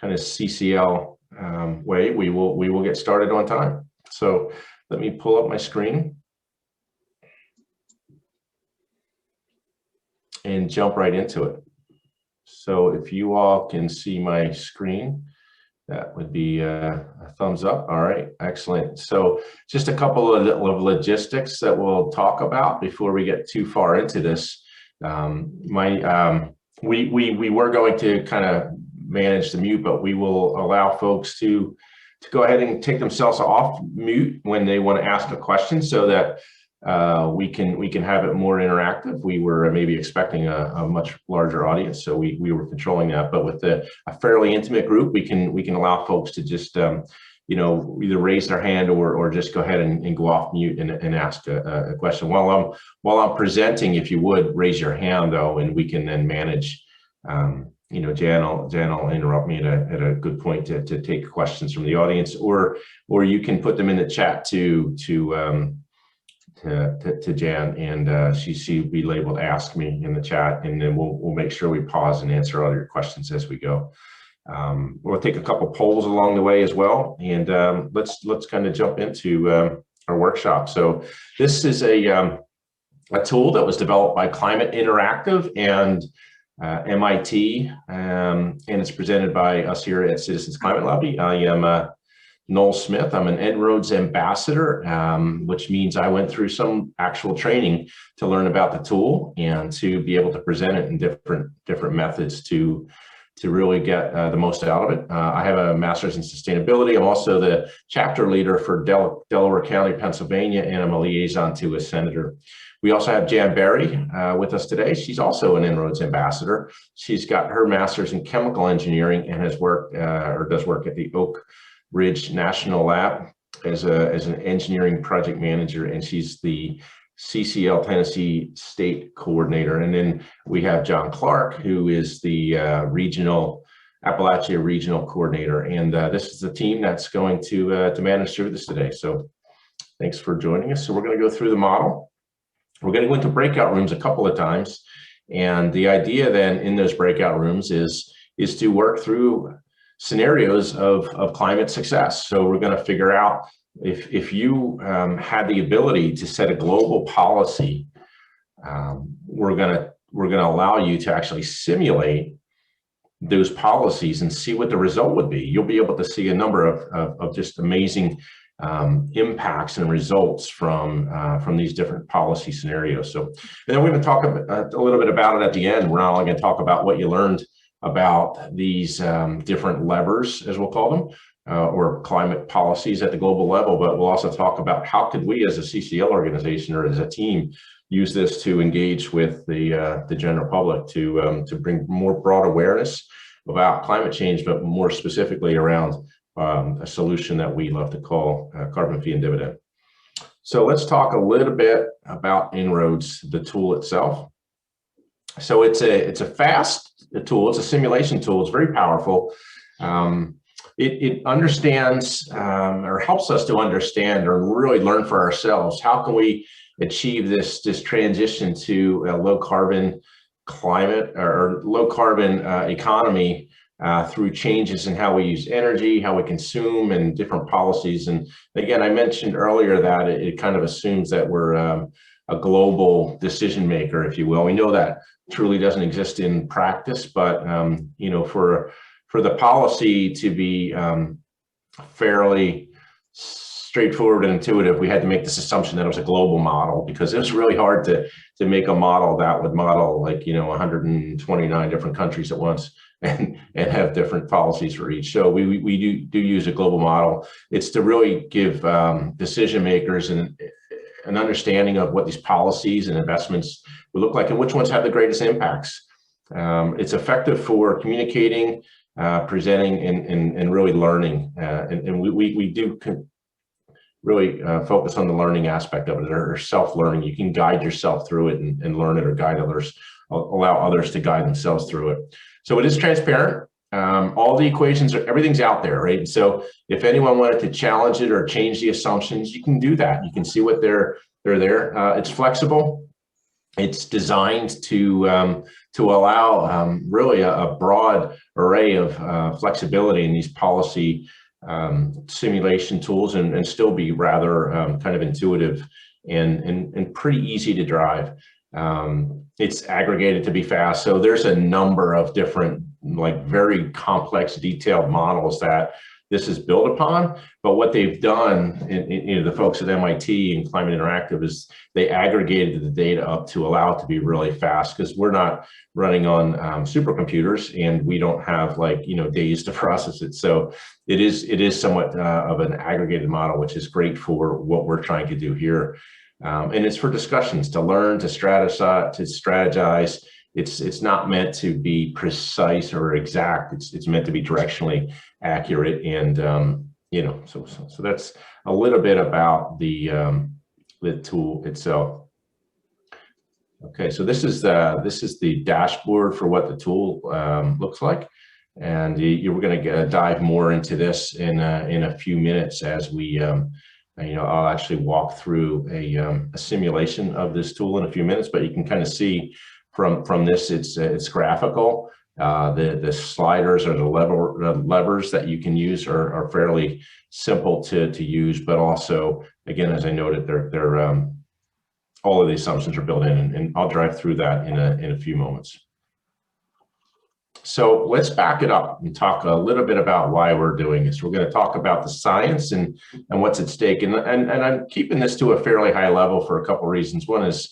kind of CCL way, we will get started on time. So let me pull up my screen and jump right into it. So if you all can see my screen, that would be a thumbs up. All right, excellent. So just a couple of logistics that we'll talk about before we get too far into this. We were going to kind of manage the mute, but we will allow folks to go ahead and take themselves off mute when they want to ask a question, so that we can have it more interactive. We were maybe expecting a much larger audience, so we were controlling that. But with a fairly intimate group, we can allow folks to just either raise their hand or just go ahead and go off mute and ask a question. While I'm presenting, if you would raise your hand though, and we can then manage. Jan will interrupt me at a good point to take questions from the audience, or you can put them in the chat to Jan, and she'll be labeled "Ask Me" in the chat, and then we'll make sure we pause and answer all your questions as we go. We'll take a couple polls along the way as well, and let's kind of jump into our workshop. So this is a tool that was developed by Climate Interactive and MIT, and it's presented by us here at Citizens Climate Lobby. I am Noel Smyth. I'm an En-ROADS ambassador, which means I went through some actual training to learn about the tool and to be able to present it in different methods to really get the most out of it. I have a master's in sustainability. I'm also the chapter leader for Delaware County, Pennsylvania, and I'm a liaison to a senator. We also have Jan Berry with us today. She's also an En-ROADS ambassador. She's got her master's in chemical engineering and has worked or does work at the Oak Ridge National Lab as an engineering project manager, and she's the CCL Tennessee State Coordinator. And then we have John Clark, who is the Appalachia Regional Coordinator. And this is the team that's going to manage through this today. So thanks for joining us. So we're going to go through the model. We're going to go into breakout rooms a couple of times. And the idea then in those breakout rooms is to work through scenarios of climate success. So we're going to figure out if you had the ability to set a global policy, we're going to allow you to actually simulate those policies and see what the result would be. You'll be able to see a number of just amazing impacts and results from these different policy scenarios. So, and then we're going to talk a little bit about it at the end. We're not only going to talk about what you learned about these different levers, as we'll call them, or climate policies at the global level, but we'll also talk about how could we as a CCL organization or as a team use this to engage with the general public to bring more broad awareness about climate change, but more specifically around a solution that we love to call carbon fee and dividend. So let's talk a little bit about En-ROADS, the tool itself. So it's a fast tool. It's a simulation tool. It's very powerful. It understands or helps us to understand or really learn for ourselves how can we achieve this transition to a low carbon climate or low carbon economy through changes in how we use energy, how we consume, and different policies. And again, I mentioned earlier that it kind of assumes that we're a global decision maker, if you will. We know that truly doesn't exist in practice, but for the policy to be fairly straightforward and intuitive, we had to make this assumption that it was a global model, because it was really hard to make a model that would model 129 different countries at once and have different policies for each. So we do use a global model. It's to really give decision makers an understanding of what these policies and investments would look like and which ones have the greatest impacts. It's effective for communicating, presenting, and really learning. And we do really focus on the learning aspect of it, or self-learning. You can guide yourself through it and learn it, or guide others, allow others to guide themselves through it. So it is transparent. All the equations, everything's out there, right? And so if anyone wanted to challenge it or change the assumptions, you can do that. You can see what they're there. It's flexible. It's designed to to allow really a broad array of flexibility in these policy simulation tools, and still be rather kind of intuitive and pretty easy to drive. It's aggregated to be fast. So there's a number of different, like, very complex, detailed models that this is built upon. But what they've done, the folks at MIT and Climate Interactive, is they aggregated the data up to allow it to be really fast, because we're not running on supercomputers, and we don't have, like, days to process it. So it is somewhat of an aggregated model, which is great for what we're trying to do here. And it's for discussions, to learn, to strategize. It's not meant to be precise or exact. It's meant to be directionally accurate. And so that's a little bit about the tool itself. Okay, so this is the dashboard for what the tool looks like, and we're going to dive more into this in a few minutes as we. I'll actually walk through a simulation of this tool in a few minutes, but you can kind of see from this, it's graphical. The sliders or the levers that you can use are fairly simple to use, but also, again, as I noted, they're all of the assumptions are built in, and I'll drive through that in a few moments. So let's back it up and talk a little bit about why we're doing this. We're going to talk about the science and what's at stake. And I'm keeping this to a fairly high level for a couple of reasons. One is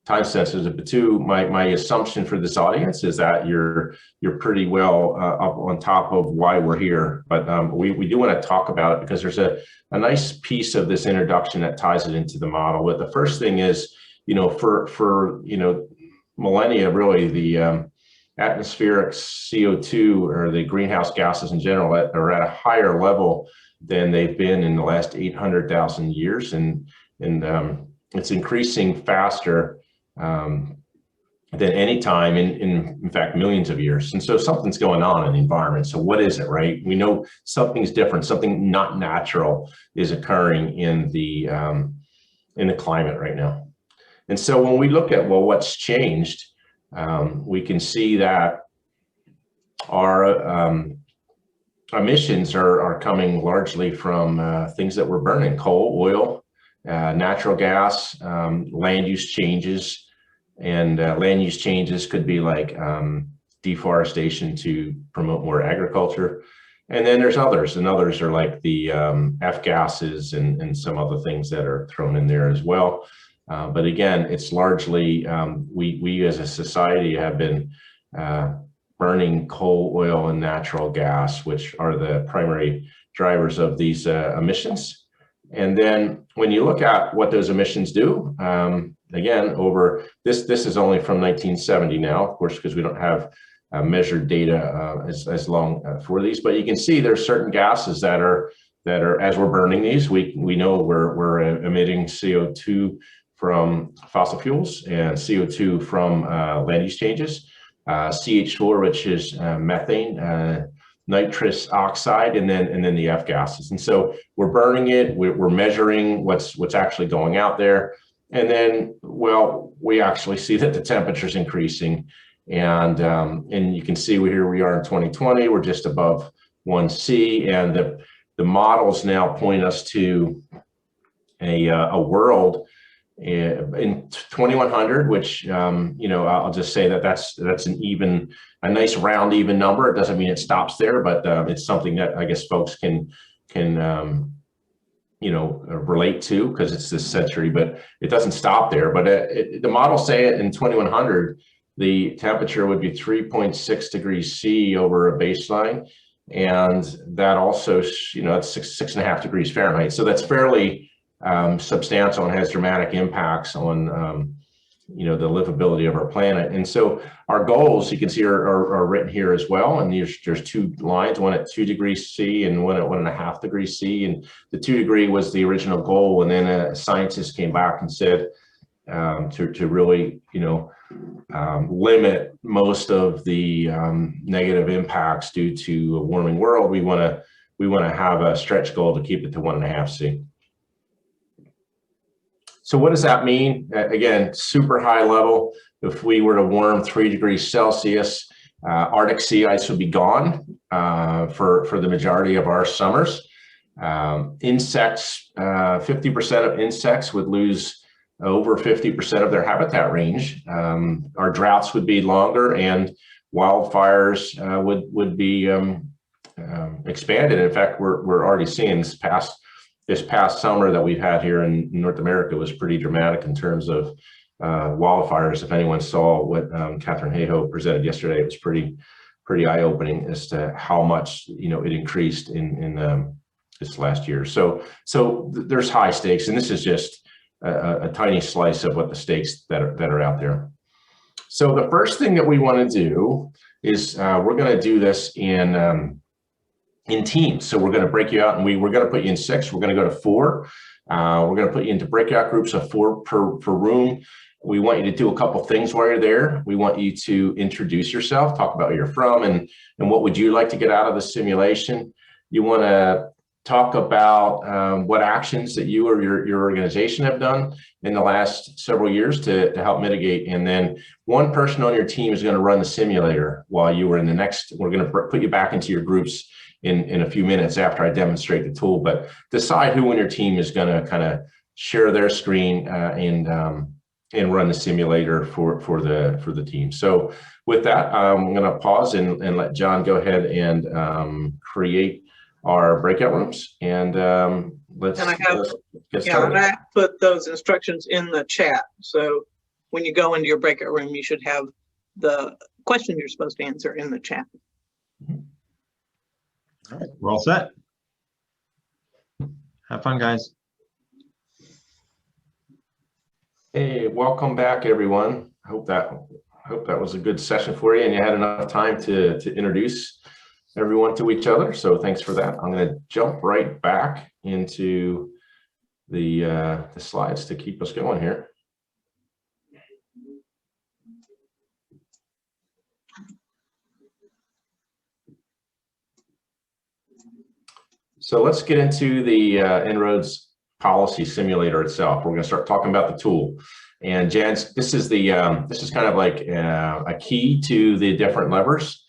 time sensitive, but two, my assumption for this audience is that you're pretty well up on top of why we're here. But we do want to talk about it because there's a nice piece of this introduction that ties it into the model. But the first thing is, for millennia, really, the atmospheric CO2, or the greenhouse gases in general, are at a higher level than they've been in the last 800,000 years, and it's increasing faster than any time in fact, millions of years. And so something's going on in the environment. So what is it, right? We know something's different, something not natural is occurring in the climate right now. And so when we look at, well, what's changed, we can see that our emissions are coming largely from things that we're burning: coal, oil, natural gas, land use changes. And land use changes could be like deforestation to promote more agriculture. And then there's others, and others are like the F gases and some other things that are thrown in there as well. But again, it's largely, we as a society have been burning coal, oil, and natural gas, which are the primary drivers of these emissions. And then when you look at what those emissions do, again, over this is only from 1970 now, of course, because we don't have measured data as long for these, but you can see there's certain gases that are, as we're burning these, we know we're emitting CO2 from fossil fuels and CO2 from land use changes, CH4, which is methane, nitrous oxide, and then the F gases. And so we're burning it, we're measuring what's actually going out there. And then, well, we actually see that the temperature is increasing. And you can see here we are in 2020, we're just above 1C, and the models now point us to a world in 2100, which I'll just say that's a nice round even number. It doesn't mean it stops there, but it's something that I guess folks can relate to, because it's this century, but it doesn't stop there. But the models say it in 2100, the temperature would be 3.6 degrees C over a baseline, and that also, it's 6.5 degrees Fahrenheit. So that's fairly substantial and has dramatic impacts on the livability of our planet. And so our goals, you can see, are written here as well. And there's two lines, one at 2 degrees C and one at 1.5 degrees C. And the 2 degree was the original goal. And then a scientist came back and said to really, limit most of the negative impacts due to a warming world, we want to have a stretch goal to keep it to 1.5 C. So what does that mean? Again, super high level. If we were to warm 3 degrees Celsius, Arctic sea ice would be gone for the majority of our summers. Insects, 50% of insects would lose over 50% of their habitat range. Our droughts would be longer, and wildfires would be expanded. In fact, we're already seeing this past summer that we've had here in North America was pretty dramatic in terms of wildfires. If anyone saw what Catherine Hayhoe presented yesterday, it was pretty eye-opening as to how much it increased in this last year. So there's high stakes, and this is just a tiny slice of what the stakes that are out there. So the first thing that we want to do is we're going to do this in teams. So we're going to break you out, and we're going to put you in 6. We're going to go to 4. We're going to put you into breakout groups of 4 per room. We want you to do a couple things while you're there. We want you to introduce yourself, talk about where you're from, and what would you like to get out of the simulation. You want to talk about what actions that you or your organization have done in the last several years to help mitigate. And then one person on your team is going to run the simulator while you were in the next. We're going to put you back into your groups in a few minutes after I demonstrate the tool, but decide who on your team is going to kind of share their screen and run the simulator for the team. So with that, I'm going to pause and let John go ahead and create our breakout rooms, and let's get started. And I put those instructions in the chat. So when you go into your breakout room, you should have the question you're supposed to answer in the chat. All right, we're all set. Have fun, guys. Hey, welcome back, everyone. I hope that was a good session for you, and you had enough time to introduce everyone to each other. So thanks for that. I'm going to jump right back into the slides to keep us going here. So let's get into the En-ROADS policy simulator itself. We're going to start talking about the tool. And Jan, this is kind of like a key to the different levers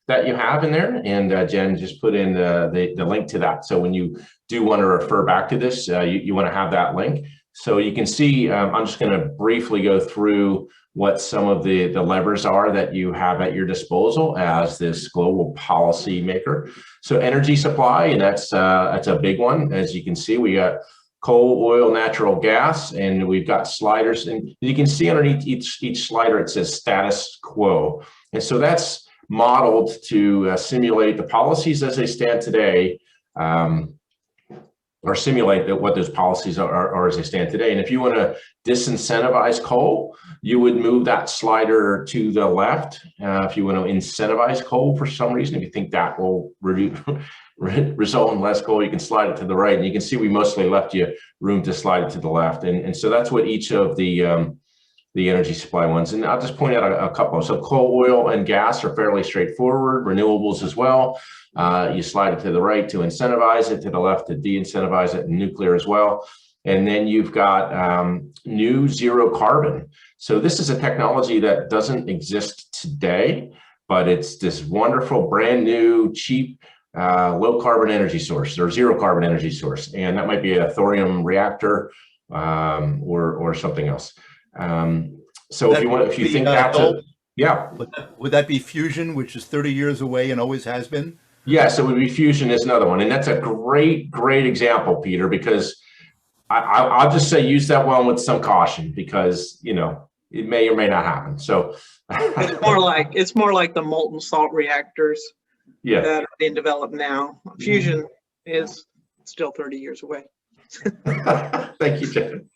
that you have in there. And Jen just put in the link to that. So when you do want to refer back to this, you want to have that link. So you can see, I'm just going to briefly go through what some of the levers are that you have at your disposal as this global policy maker. So energy supply, and that's a big one. As you can see, we got coal, oil, natural gas, and we've got sliders. And you can see underneath each slider, it says status quo. And so that's modeled to simulate the policies as they stand today, or simulate what those policies are as they stand today. And if you want to disincentivize coal, you would move that slider to the left. If you want to incentivize coal for some reason, if you think that will result in less coal, you can slide it to the right. And you can see we mostly left you room to slide it to the left. And so that's what each of the energy supply ones. And I'll just point out a couple. So coal, oil, and gas are fairly straightforward. Renewables as well. You slide it to the right to incentivize it, to the left to de-incentivize it, and nuclear as well. And then you've got new zero carbon. So this is a technology that doesn't exist today, but it's this wonderful, brand new, cheap, low carbon energy source, or zero carbon energy source. And that might be a thorium reactor or something else. So if you think that's yeah. Would that be fusion, which is 30 years away and always has been? Yes, it would be fusion is another one. And that's a great example, Peter, because I'll just say use that one with some caution, because, it may or may not happen. So it's more like the molten salt reactors that are being developed now. Fusion is still 30 years away. Thank you, Jen.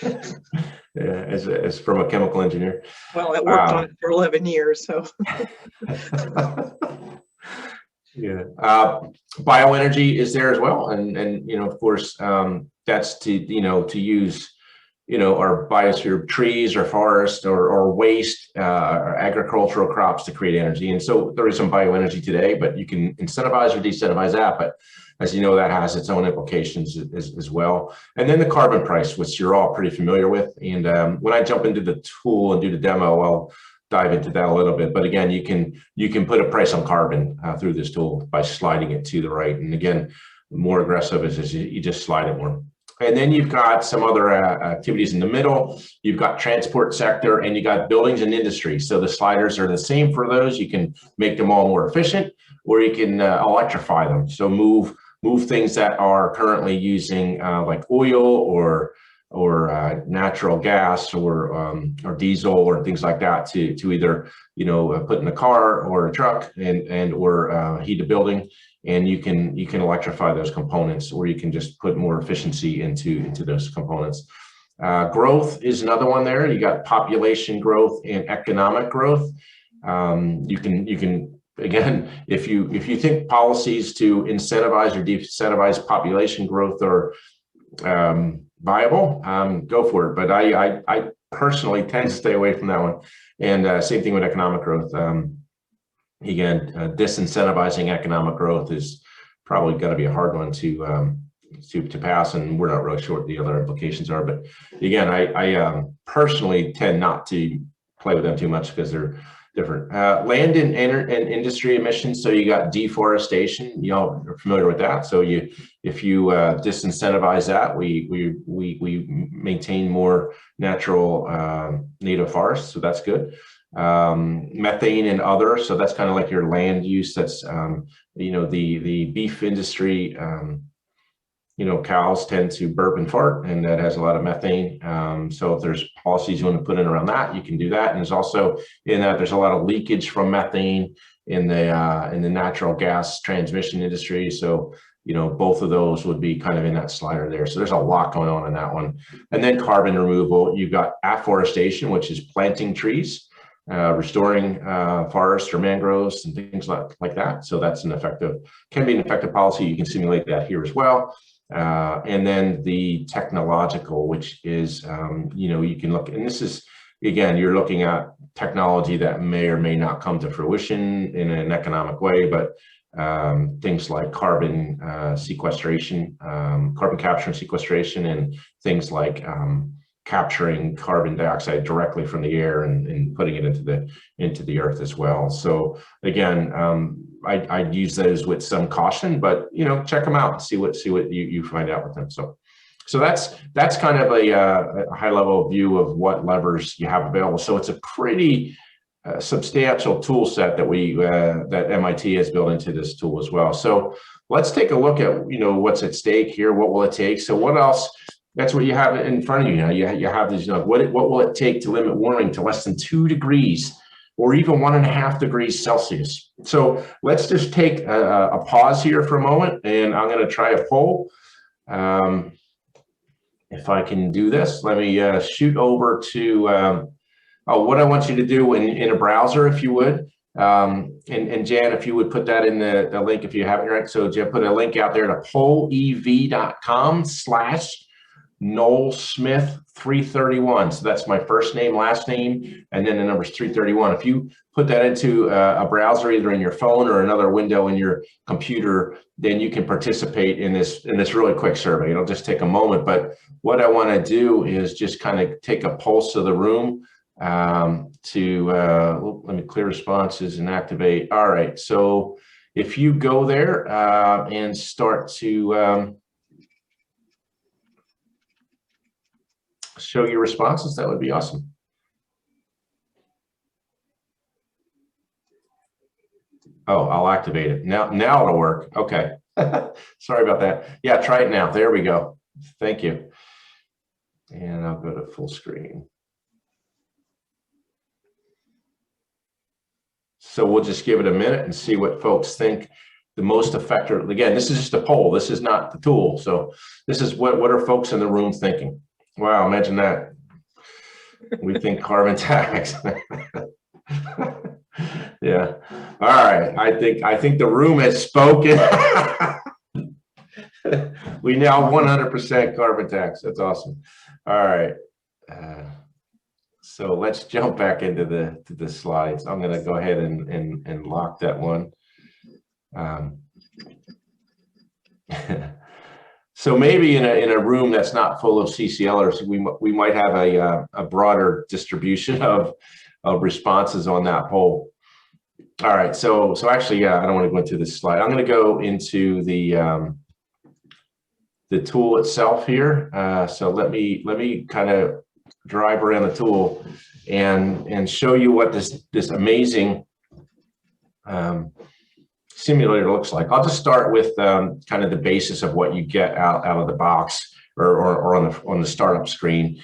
Yeah, as from a chemical engineer. Well, I worked on it for 11 years, so. Yeah, bioenergy is there as well, and of course that's to use our biosphere, trees or forests or waste or agricultural crops to create energy. And so there is some bioenergy today, but you can incentivize or disincentivize that. But as you know, that has its own implications as well. And then the carbon price, which you're all pretty familiar with. And when I jump into the tool and do the demo, I'll dive into that a little bit. But again, you can put a price on carbon through this tool by sliding it to the right. And again, the more aggressive is you just slide it more. And then you've got some other activities in the middle. You've got transport sector, and you got buildings and industry. So the sliders are the same for those. You can make them all more efficient, or you can electrify them. So move things that are currently using like oil or natural gas or diesel or things like that to either put in a car or a truck and or heat a building. And you can electrify those components, or you can just put more efficiency into those components. Growth is another one there. You got population growth and economic growth. You can again, if you think policies to incentivize or disincentivize population growth are viable, go for it. But I personally tend to stay away from that one. And same thing with economic growth. Again, disincentivizing economic growth is probably going to be a hard one to pass, and we're not really sure what the other implications are. But again, I personally tend not to play with them too much because they're different. Land and industry emissions. So you got deforestation. You all are familiar with that. So if you disincentivize that, we maintain more natural native forests. So that's good. Methane and other, so that's kind of like your land use. That's the beef industry, cows tend to burp and fart, and that has a lot of methane. So if there's policies you want to put in around that, you can do that. And there's also in that there's a lot of leakage from methane in the natural gas transmission industry. So both of those would be kind of in that slider there. So there's a lot going on in that one. And then carbon removal, you've got afforestation, which is planting trees. Restoring forests or mangroves and things like that. So that's can be an effective policy. You can simulate that here as well. And then the technological, which is, you can look, and this is, again, you're looking at technology that may or may not come to fruition in an economic way, but things like carbon sequestration, carbon capture and sequestration, and things like capturing carbon dioxide directly from the air and putting it into the earth as well. So again, I'd use those with some caution, but check them out and see what you find out with them. So that's kind of a high level view of what levers you have available. So it's a pretty substantial tool set that MIT has built into this tool as well. So let's take a look at what's at stake here. What will it take? So what else? That's what you have in front of you now. You have these, what will it take to limit warming to less than 2 degrees or even 1.5 degrees Celsius? So let's just take a pause here for a moment, and I'm going to try a poll. If I can do this, let me shoot over to what I want you to do in a browser, if you would. And Jan, if you would put that in the link if you haven't, right? So Jan, put a link out there to pollev.com/Noel Smyth 331. So that's my first name, last name, and then the number's 331. If you put that into a browser, either in your phone or another window in your computer, then you can participate in this really quick survey. It'll just take a moment, but what I want to do is just kind of take a pulse of the room let me clear responses and activate. All right. So if you go there and start to show your responses, that would be awesome. Oh, I'll activate it. Now it'll work. Okay. Sorry about that. Yeah, try it now. There we go. Thank you. And I'll go to full screen. So we'll just give it a minute and see what folks think the most effective. Again, this is just a poll. This is not the tool. So this is what are folks in the room thinking? Wow, imagine that. We think carbon tax. Yeah. All right. I think the room has spoken. We now 100% carbon tax. That's awesome. All right. So let's jump back into the slides. I'm going to go ahead and lock that one. So maybe in a room that's not full of CCLers, we might have a broader distribution of responses on that poll. All right, so actually, yeah, I don't want to go into this slide. I'm going to go into the tool itself here. So let me kind of drive around the tool and show you what this amazing simulator looks like. I'll just start with kind of the basis of what you get out of the box or on the startup screen.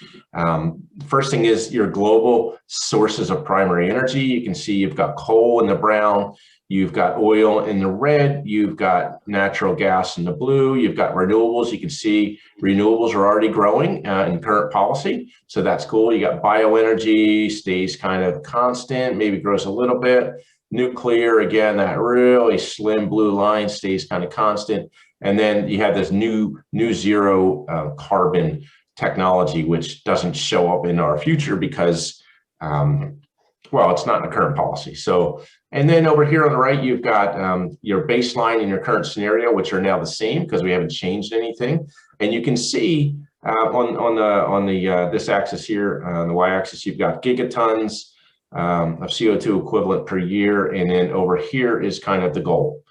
First thing is your global sources of primary energy. You can see you've got coal in the brown, you've got oil in the red, you've got natural gas in the blue, you've got renewables. You can see renewables are already growing in current policy, so that's cool. You got bioenergy, stays kind of constant, maybe grows a little bit. Nuclear, again, that really slim blue line stays kind of constant. And then you have this new zero carbon technology, which doesn't show up in our future because, well, it's not in the current policy. So, and then over here on the right, you've got your baseline and your current scenario, which are now the same because we haven't changed anything. And you can see on this axis here, on the y-axis, you've got gigatons of CO2 equivalent per year. And then over here is kind of the goal.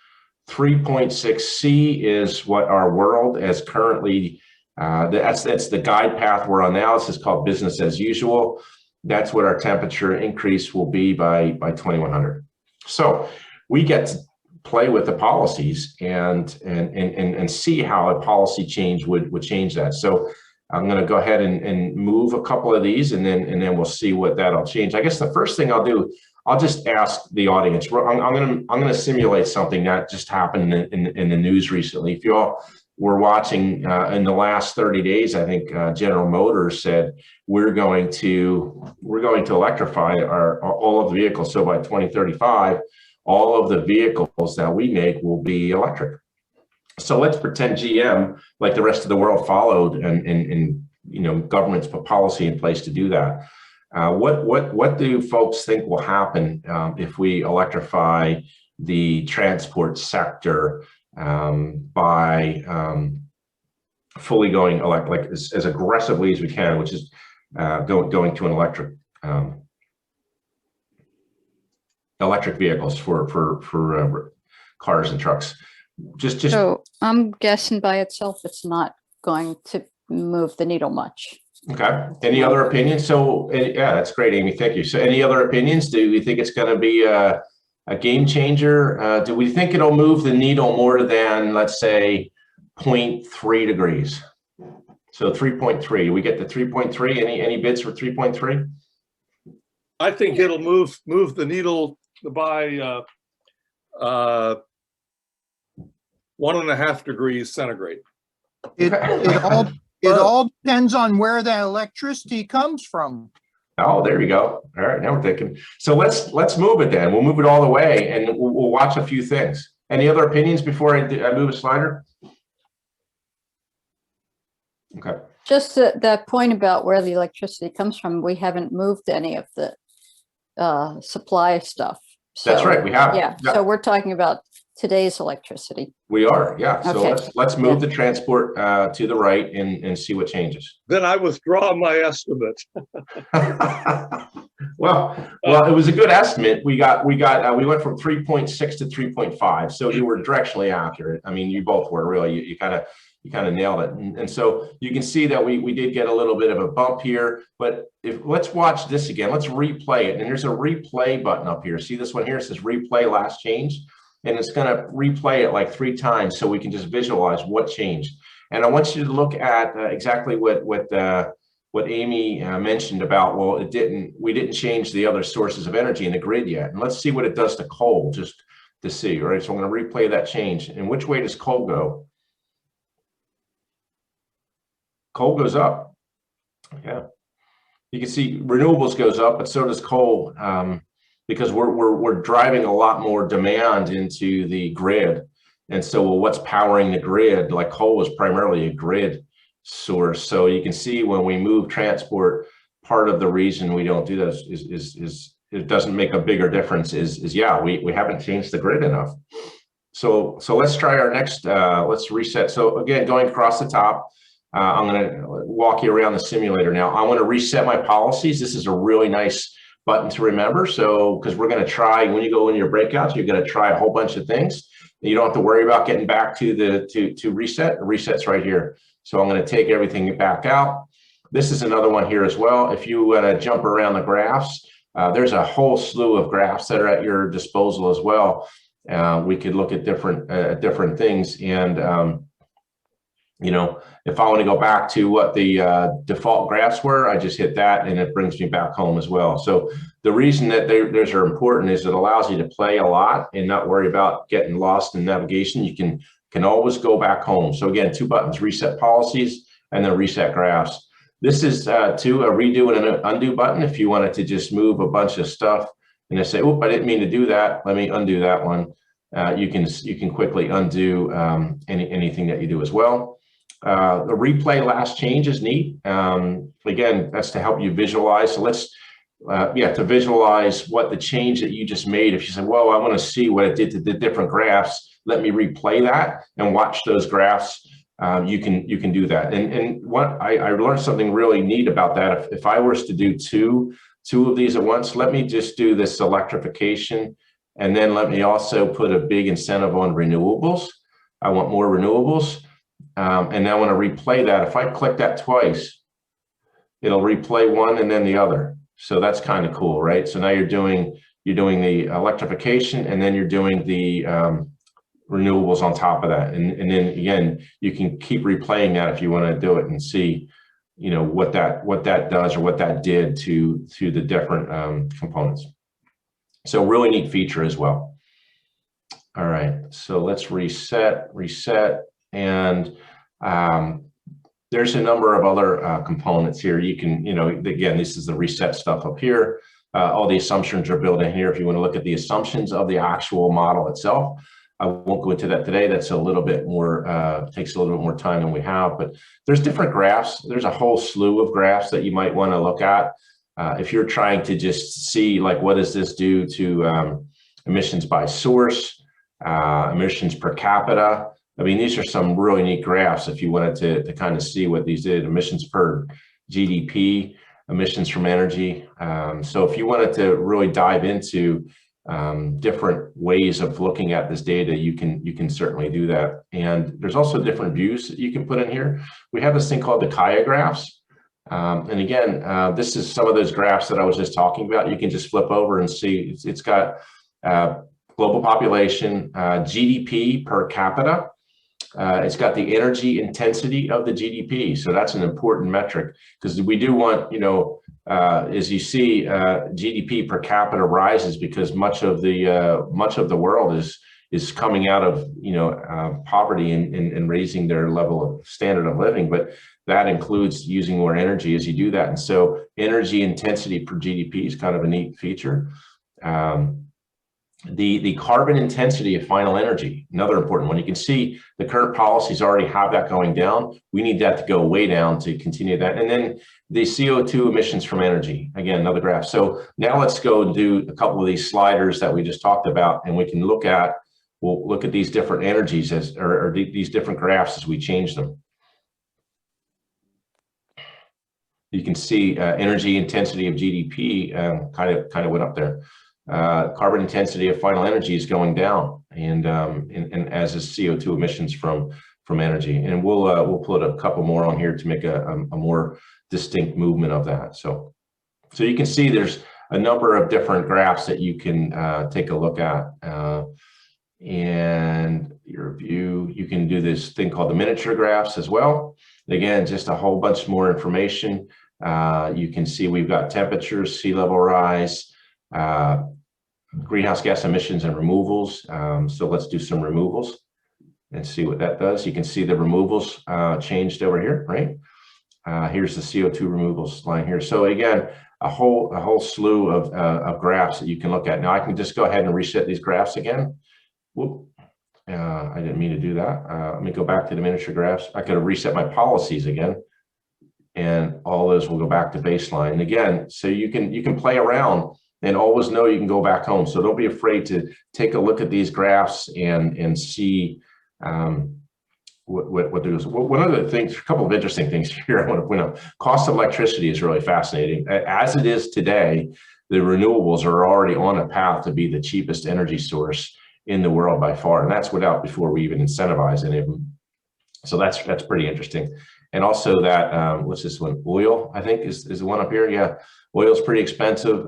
3.6 C is what our world is currently, that's the guide path we're on now. This is called business as usual. That's what our temperature increase will be by 2100. So we get to play with the policies and see how a policy change would change that. So I'm going to go ahead and move a couple of these, and then we'll see what that'll change. I guess the first thing I'll do, I'll just ask the audience. I'm going to simulate something that just happened in the news recently. If you all were watching in the last 30 days, I think General Motors said we're going to electrify all of the vehicles. So by 2035, all of the vehicles that we make will be electric. So let's pretend GM, like the rest of the world, followed and you know, governments put policy in place to do that. What do folks think will happen if we electrify the transport sector by fully going like as aggressively as we can, which is going to an electric vehicles for cars and trucks? So I'm guessing by itself, it's not going to move the needle much. Okay. Any other opinions? So yeah, that's great, Amy. Thank you. So any other opinions? Do we think it's going to be a game changer? Do we think it'll move the needle more than, let's say, 0.3 degrees? So 3.3. We get to 3.3. Any bids for 3.3? I think it'll move the needle by 1.5 degrees centigrade. It all depends on where the electricity comes from. Oh, there you go. All right, now we're thinking. So let's move it then. We'll move it all the way, and we'll watch a few things. Any other opinions before I move a slider? Okay. Just that point about where the electricity comes from, we haven't moved any of the supply stuff. So, that's right, we have. Yeah, so we're talking about today's electricity. We are, yeah. So okay. let's move the transport to the right and see what changes. Then I withdraw my estimate. well, it was a good estimate. We went from 3.6 to 3.5, so you were directionally accurate. I mean, you both were really. You kind of nailed it. And so you can see that we did get a little bit of a bump here. But let's watch this again. Let's replay it. And there's a replay button up here. See this one here? It says replay last change. And it's going to replay it like 3 times so we can just visualize what changed. And I want you to look at exactly what Amy mentioned about, well, we didn't change the other sources of energy in the grid yet. And let's see what it does to coal, just to see. All right, so I'm going to replay that change. And which way does coal go? Coal goes up. Yeah, you can see renewables goes up, but so does coal. Because we're driving a lot more demand into the grid. And so, well, what's powering the grid? Like coal is primarily a grid source. So you can see when we move transport part of the reason we don't do those is it doesn't make a bigger difference is yeah, we haven't changed the grid enough. So let's try our next, let's reset. So again, going across the top, I'm going to walk you around the simulator now. I want to reset my policies. This is a really nice button to remember. So, because we're going to try, when you go in your breakouts, you're going to try a whole bunch of things. You don't have to worry about getting back to the reset. The reset's right here. So I'm going to take everything back out. This is another one here as well. If you want to jump around the graphs, there's a whole slew of graphs that are at your disposal as well. We could look at different things, and you know, if I want to go back to what the default graphs were, I just hit that and it brings me back home as well. So the reason that those are important is it allows you to play a lot and not worry about getting lost in navigation. You can always go back home. So again, 2 buttons: reset policies and then reset graphs. This is a redo and an undo button. If you wanted to just move a bunch of stuff and just say, "Oop, I didn't mean to do that. Let me undo that one." You can quickly undo anything that you do as well. The replay last change is neat. Again, that's to help you visualize. So let's, to visualize what the change that you just made. If you say, "Well, I want to see what it did to the different graphs, let me replay that and watch those graphs." You can do that. And what I learned something really neat about that. If I was to do two of these at once, let me just do this electrification, and then let me also put a big incentive on renewables. I want more renewables. And now I want to replay that. If I click that twice, it'll replay one and then the other. So that's kind of cool, right? So now you're doing the electrification, and then you're doing the renewables on top of that. And then again, you can keep replaying that if you want to do it and see, you know, what that does or what that did to the different components. So really neat feature as well. All right, so let's reset. And there's a number of other components here. You can, you know, again, this is the reset stuff up here. All the assumptions are built in here. If you want to look at the assumptions of the actual model itself, I won't go into that today. That's a little bit more, takes a little bit more time than we have, but there's different graphs. There's a whole slew of graphs that you might want to look at. If you're trying to just see, like, what does this do to emissions by source, emissions per capita. I mean, these are some really neat graphs if you wanted to kind of see what these did: emissions per GDP, emissions from energy. So if you wanted to really dive into different ways of looking at this data, you can certainly do that. And there's also different views that you can put in here. We have this thing called the Kaya graphs. And again, this is some of those graphs that I was just talking about. You can just flip over and see it's got global population, GDP per capita. It's got the energy intensity of the GDP. So that's an important metric, because we do want, you know, as you see, GDP per capita rises because much of the world is coming out of, you know, poverty and raising their level of standard of living. But that includes using more energy as you do that. And so energy intensity per GDP is kind of a neat feature. The carbon intensity of final energy, another important one. You can see the current policies already have that going down. We need that to go way down to continue that. And then the CO2 emissions from energy, again, another graph. So now let's go and do a couple of these sliders that we just talked about, and we can we'll look at these different energies or these different graphs as we change them. You can see energy intensity of GDP kind of went up there. Carbon intensity of final energy is going down, and as is CO2 emissions from energy. And we'll put a couple more on here to make a more distinct movement of that. So you can see there's a number of different graphs that you can take a look at. And your view, you can do this thing called the miniature graphs as well. Again, just a whole bunch more information. You can see we've got temperatures, sea level rise, greenhouse gas emissions and removals. So let's do some removals and see what that does. You can see the removals changed over here, right? Here's the CO2 removals line here. So again, a whole slew of graphs that you can look at. Now I can just go ahead and reset these graphs again. Whoop. I didn't mean to do that. Let me go back to the miniature graphs. I could have reset my policies again. and all those will go back to baseline. And again, so you can play around and always know you can go back home. So don't be afraid to take a look at these graphs and see what there is. One of the things, a couple of interesting things here I want to point out. Cost of electricity is really fascinating. As it is today, the renewables are already on a path to be the cheapest energy source in the world by far, and that's without before we even incentivize any of them. So that's pretty interesting. And also that what's this one? Oil, I think, is the one up here. Yeah, oil is pretty expensive.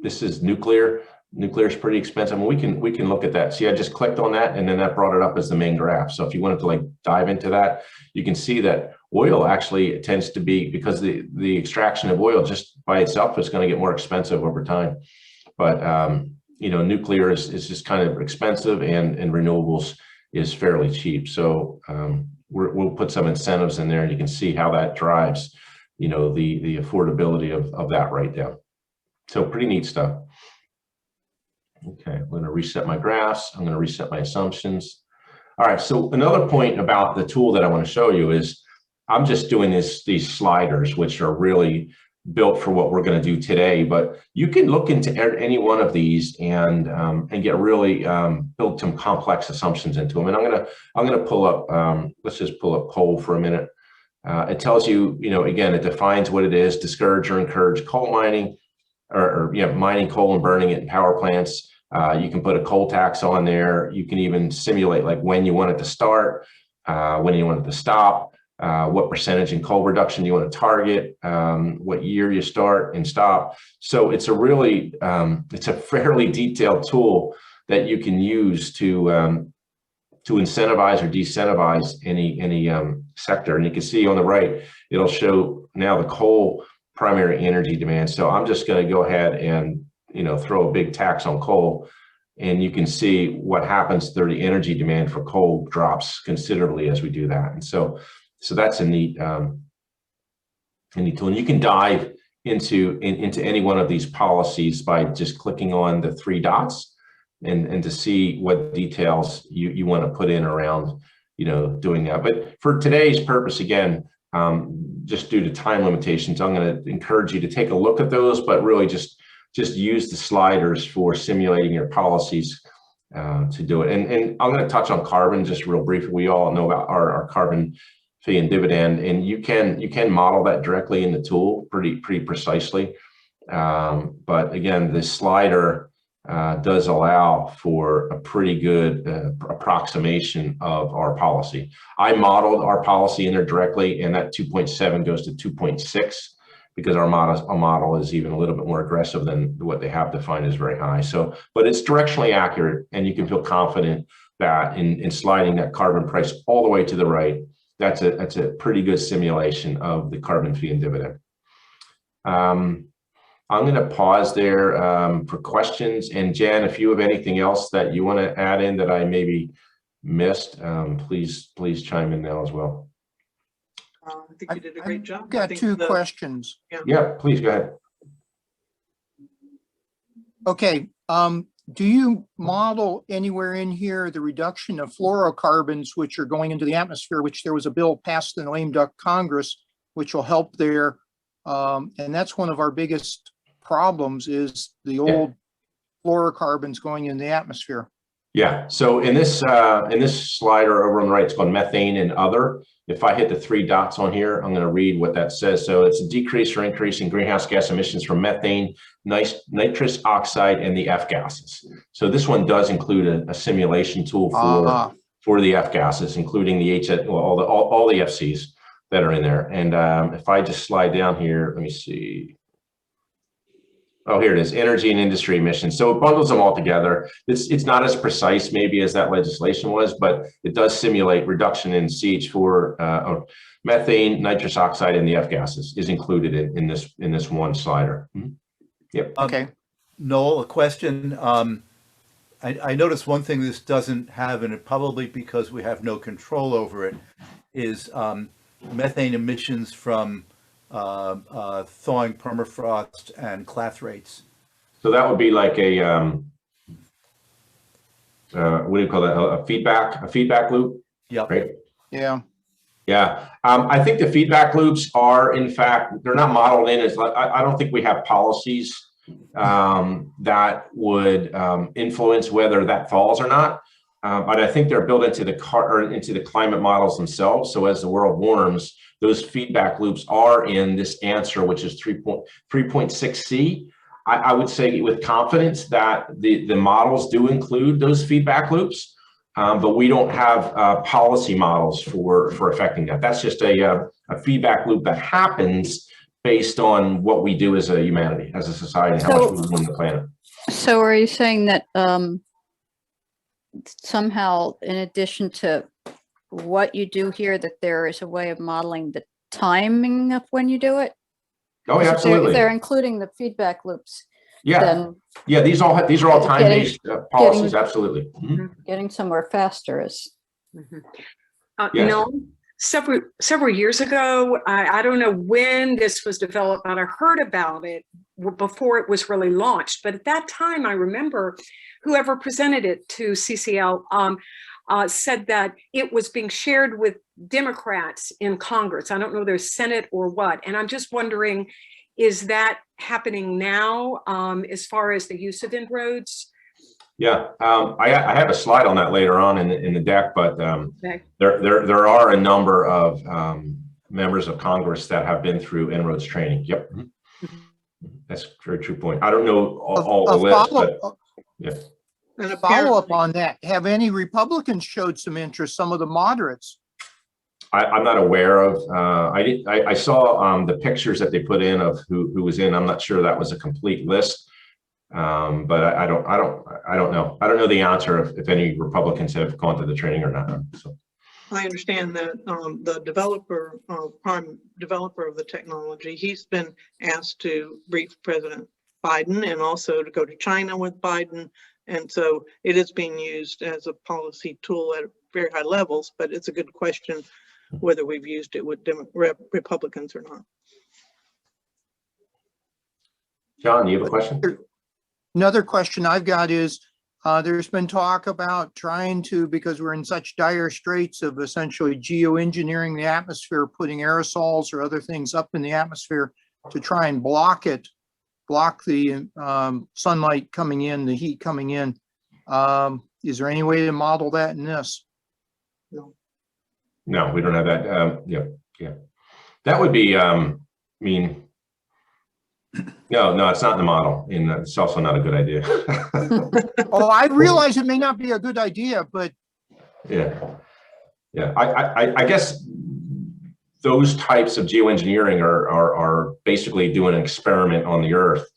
This is nuclear. Nuclear is pretty expensive. And we can look at that. See, I just clicked on that, and then that brought it up as the main graph. So if you wanted to like dive into that, you can see that oil actually tends to be, because the extraction of oil just by itself is going to get more expensive over time. But you know, nuclear is just kind of expensive, and renewables is fairly cheap. So we'll put some incentives in there, and you can see how that drives, you know, the affordability of that right down. So pretty neat stuff. Okay, I'm going to reset my graphs. I'm going to reset my assumptions. All right, so another point about the tool that I want to show you is I'm just doing these sliders, which are really built for what we're going to do today. But you can look into any one of these and get really build some complex assumptions into them. And I'm going to pull up. Let's just pull up coal for a minute. It tells you, you know, again, it defines what it is: discourage or encourage coal mining, or you know, mining coal and burning it in power plants. You can put a coal tax on there. You can even simulate like when you want it to start, when you want it to stop, what percentage in coal reduction you want to target, what year you start and stop. So it's a really, it's a fairly detailed tool that you can use to incentivize or desincentivize any sector. And you can see on the right, it'll show now the coal primary energy demand. So I'm just going to go ahead and, you know, throw a big tax on coal, and you can see what happens to the energy demand for coal drops considerably as we do that. And so that's a neat tool. And you can dive into any one of these policies by just clicking on the three dots and to see what details you want to put in around, you know, doing that. But for today's purpose, again, just due to time limitations, I'm going to encourage you to take a look at those, but really just use the sliders for simulating your policies to do it. And I'm going to touch on carbon just real briefly. We all know about our carbon fee and dividend, and you can model that directly in the tool pretty precisely. But again, the slider does allow for a pretty good approximation of our policy. I modeled our policy in there directly, and that 2.7 goes to 2.6 because our model is even a little bit more aggressive than what they have defined as very high. So, but it's directionally accurate, and you can feel confident that in sliding that carbon price all the way to the right, that's a pretty good simulation of the carbon fee and dividend. I'm going to pause there for questions. And Jen, if you have anything else that you want to add in that I maybe missed, please chime in now as well. I think you did a great job. I've got two questions. Yeah, please go ahead. Okay, do you model anywhere in here the reduction of fluorocarbons which are going into the atmosphere, which there was a bill passed in the lame duck Congress, which will help there? And that's one of our biggest problems is the old fluorocarbons going in the atmosphere. Yeah. So in this slider over on the right, it's called methane and other. If I hit the three dots on here, I'm going to read what that says. So it's a decrease or increase in greenhouse gas emissions from methane, nitrous oxide, and the F gases. So this one does include a simulation tool for the F gases, including the all the FCs that are in there. And if I just slide down here, let me see. Oh, here it is, energy and industry emissions. So it bundles them all together. It's not as precise maybe as that legislation was, but it does simulate reduction in CH4, methane, nitrous oxide, and the F gases is included in this one slider. Mm-hmm. Yep. Okay. Noel, a question. I noticed one thing this doesn't have, and it probably because we have no control over it, is methane emissions from thawing permafrost and clathrates. So that would be like a what do you call that? A feedback loop. Yep. Right. Yeah. Yeah, I think the feedback loops are, in fact, they're not modeled in as, I don't think we have policies that would influence whether that falls or not. But I think they're built into the climate models themselves. So as the world warms, those feedback loops are in this answer, which is 3.6C. I would say with confidence that the models do include those feedback loops. But we don't have policy models for affecting that. That's just a feedback loop that happens based on what we do as a humanity, as a society, and how much we warm the planet. So are you saying that somehow, in addition to what you do here, that there is a way of modeling the timing of when you do it? Oh, yeah, If absolutely. they're including the feedback loops, Yeah, then yeah. These are all time-based policies. Absolutely. getting somewhere faster is. Yes. No, several years ago, I don't know when this was developed, but I heard about it before it was really launched. But at that time, I remember whoever presented it to CCL said that it was being shared with Democrats in Congress. I don't know their Senate or what. And I'm just wondering, is that happening now as far as the use of En-ROADS? Yeah, I have a slide on that later on in the deck, but Okay. there are a number of members of Congress that have been through En-ROADS training. Yep, that's a very true point. I don't know all the list, but yeah. And A follow-up apparently, on that, have any Republicans showed some interest, some of the moderates? I'm not aware of. I saw the pictures that they put in of who was in. I'm not sure that was a complete list, but I don't know. I don't know the answer if any Republicans have gone to the training or not. So I understand that the prime developer of the technology, he's been asked to brief President Biden and also to go to China with Biden. And so it is being used as a policy tool at very high levels, but it's a good question whether we've used it with Republicans or not. John, you have a question? Another question I've got is, there's been talk about trying to, because we're in such dire straits of essentially geoengineering the atmosphere, putting aerosols or other things up in the atmosphere to try and block the sunlight coming in, the heat coming in. Is there any way to model that in this? No, we don't have that. Yeah. That would be, no, it's not in the model, and it's also not a good idea. Oh, I realize it may not be a good idea, but Yeah. I guess those types of geoengineering are basically doing an experiment on the Earth,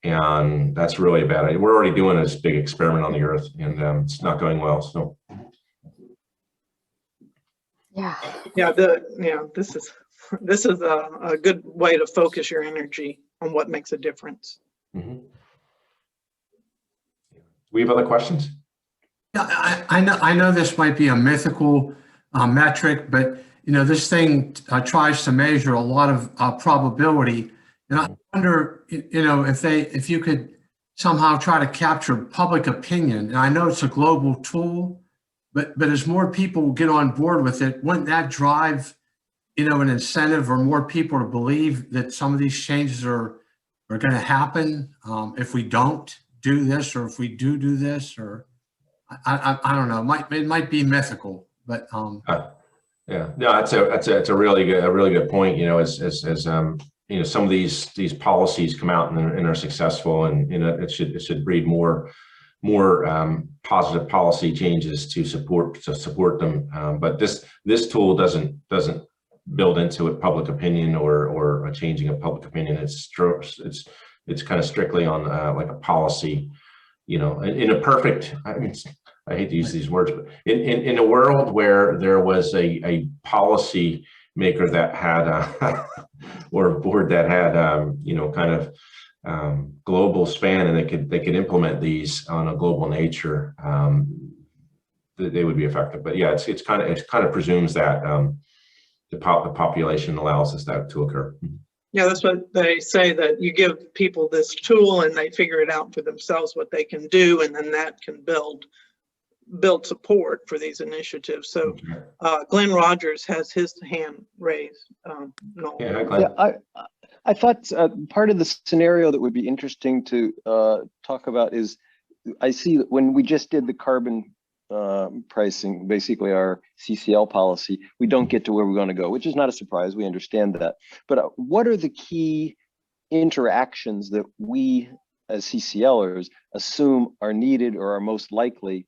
and that's really a bad idea. We're already doing this big experiment on the Earth, and it's not going well. So. Yeah. This is a good way to focus your energy on what makes a difference. We have other questions? Yeah, I know this might be a mythical metric, but this thing tries to measure a lot of probability, and I wonder, if you could somehow try to capture public opinion. And I know it's a global tool, but as more people get on board with it, wouldn't that drive, an incentive or more people to believe that some of these changes are going to happen if we don't do this, or if we do this, or I don't know. It might be mythical, but yeah, no, that's a really good point. As some of these policies come out and are successful, and it should breed more positive policy changes to support them. But this tool doesn't build into it public opinion or a changing of public opinion. It's kind of strictly on like a policy, in a perfect, I hate to use these words, but in a world where there was a policy maker that had or a board that had kind of global span, and they could implement these on a global nature, they would be effective. But yeah, it kind of presumes that the population allows this to occur. Yeah, that's what they say, that you give people this tool and they figure it out for themselves what they can do, and then that can build build support for these initiatives. So Glenn Rogers has his hand raised. Noel. Yeah, Glenn. Yeah, I thought part of the scenario that would be interesting to talk about is, I see that when we just did the carbon pricing, basically our CCL policy, we don't get to where we're going to go, which is not a surprise. We understand that. But what are the key interactions that we as CCLers assume are needed or are most likely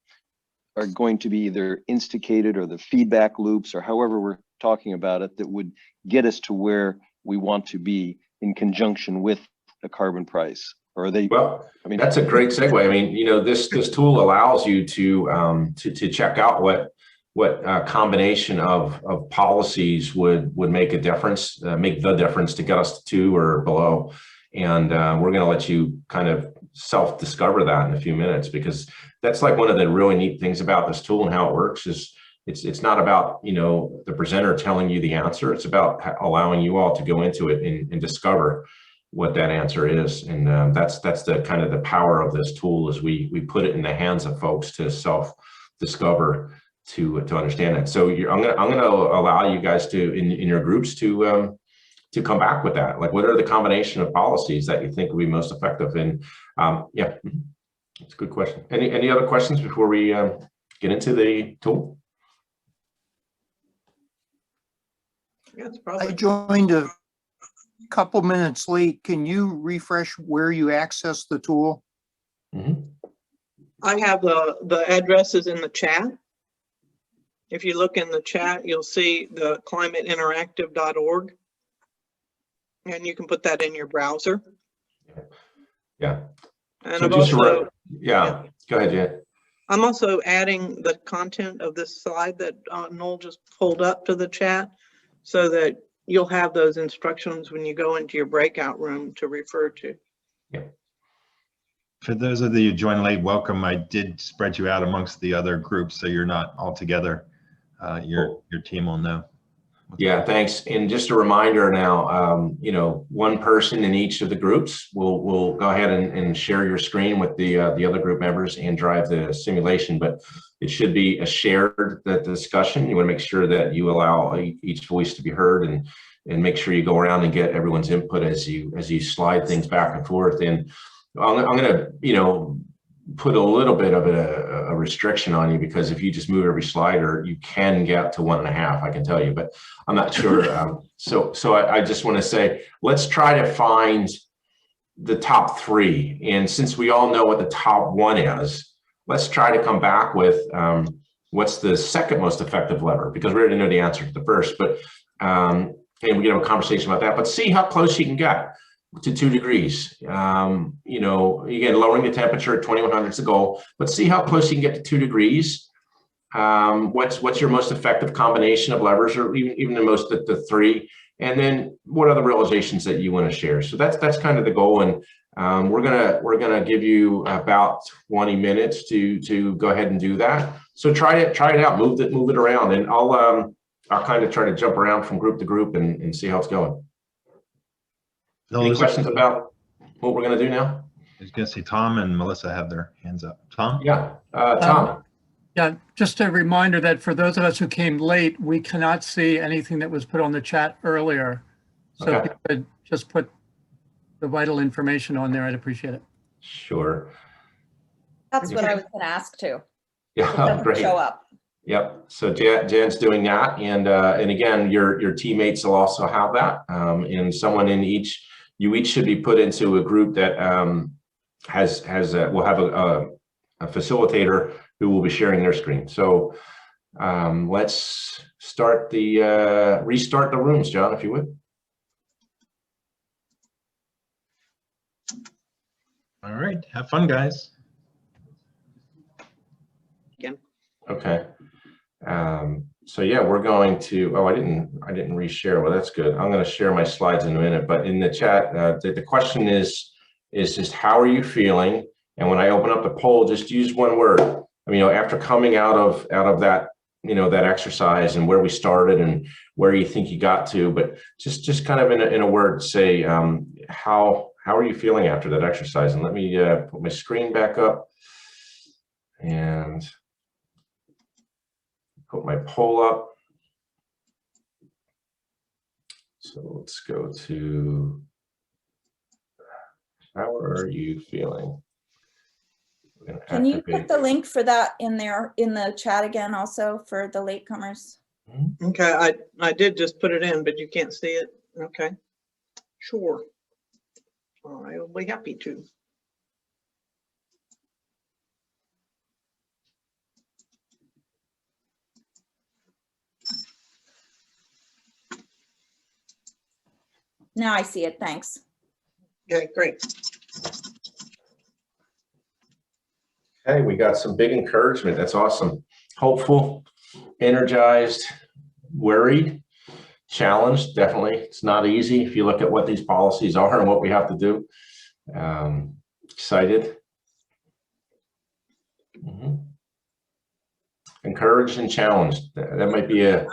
are going to be either instigated, or the feedback loops, or however we're talking about it, that would get us to where we want to be in conjunction with a carbon price? Or are they? Well, I mean, that's a great segue. I mean, you know, this tool allows you to check out what combination of policies would make a difference, make the difference to get us to 2 or below. And we're going to let you kind of self-discover that in a few minutes, because that's like one of the really neat things about this tool and how it works is it's not about, you know, the presenter telling you the answer. It's about allowing you all to go into it and discover what that answer is. And that's the kind of the power of this tool, is we put it in the hands of folks to self-discover, to understand it. So I'm gonna allow you guys to in your groups to come back with that. Like, what are the combination of policies that you think will be most effective? And yeah, it's a good question. Any other questions before we get into the tool? Yeah, it's I probably. joined a couple minutes late. Can you refresh where you access the tool? Mm-hmm. I have the addresses in the chat. If you look in the chat, you'll see the climateinteractive.org. And you can put that in your browser. Yeah. And So I've just also, yeah, go ahead, Jen. I'm also adding the content of this slide that Noel just pulled up to the chat, so that you'll have those instructions when you go into your breakout room to refer to. Yeah. For those of you who joined late, welcome. I did spread you out amongst the other groups, so you're not all together. Your team will know. Yeah, thanks. And just a reminder now, you know, one person in each of the groups will go ahead and share your screen with the other group members and drive the simulation, but it should be a shared discussion. You want to make sure that you allow each voice to be heard, and make sure you go around and get everyone's input as you slide things back and forth. And I'm going to, you know, put a little bit of a restriction on you, because if you just move every slider, you can get to 1.5, I can tell you, but I'm not sure. So I just want to say, let's try to find the top 3. And since we all know what the top 1 is, let's try to come back with what's the second most effective lever, because we already know the answer to the first, but and we can have a conversation about that, but see how close you can get to 2 degrees. You know, again, lowering the temperature at 2100 is the goal, but see how close you can get to 2 degrees. What's your most effective combination of levers, or even the 3, and then what are the realizations that you want to share? So that's kind of the goal, and we're gonna give you about 20 minutes to go ahead and do that. So try it out, move it around, and I'll kind of try to jump around from group to group and see how it's going. Any questions about what we're going to do now? I was going to say Tom and Melissa have their hands up. Tom? Yeah, Tom. Yeah, just a reminder that for those of us who came late, we cannot see anything that was put on the chat earlier. So Okay. if you could just put the vital information on there, I'd appreciate it. Sure. That's what I was going to ask too. Yeah, great. Show up. Yep. So Jan's doing that, and again, your teammates will also have that, and someone in each. You each should be put into a group that will have a facilitator who will be sharing their screen. So let's start restart the rooms, John, if you would. All right. Have fun, guys. Again. Okay. So yeah, we're going to, I didn't reshare. Well, that's good. I'm going to share my slides in a minute, but in the chat, the question is just how are you feeling? And when I open up the poll, just use one word. I mean, you know, after coming out of that, you know, that exercise and where we started and where you think you got to, but just kind of in a word, say, how are you feeling after that exercise? And let me put my screen back up, and put my poll up. So let's go to, how are you feeling? Can you put the link for that in there in the chat again also for the latecomers? Okay, I did just put it in, but you can't see it. Okay, sure. I'll be happy to. Now I see it, thanks. Okay, great. Hey, we got some big encouragement. That's awesome. Hopeful, energized, worried, challenged. Definitely. It's not easy if you look at what these policies are and what we have to do. Excited. Encouraged and challenged. That might be a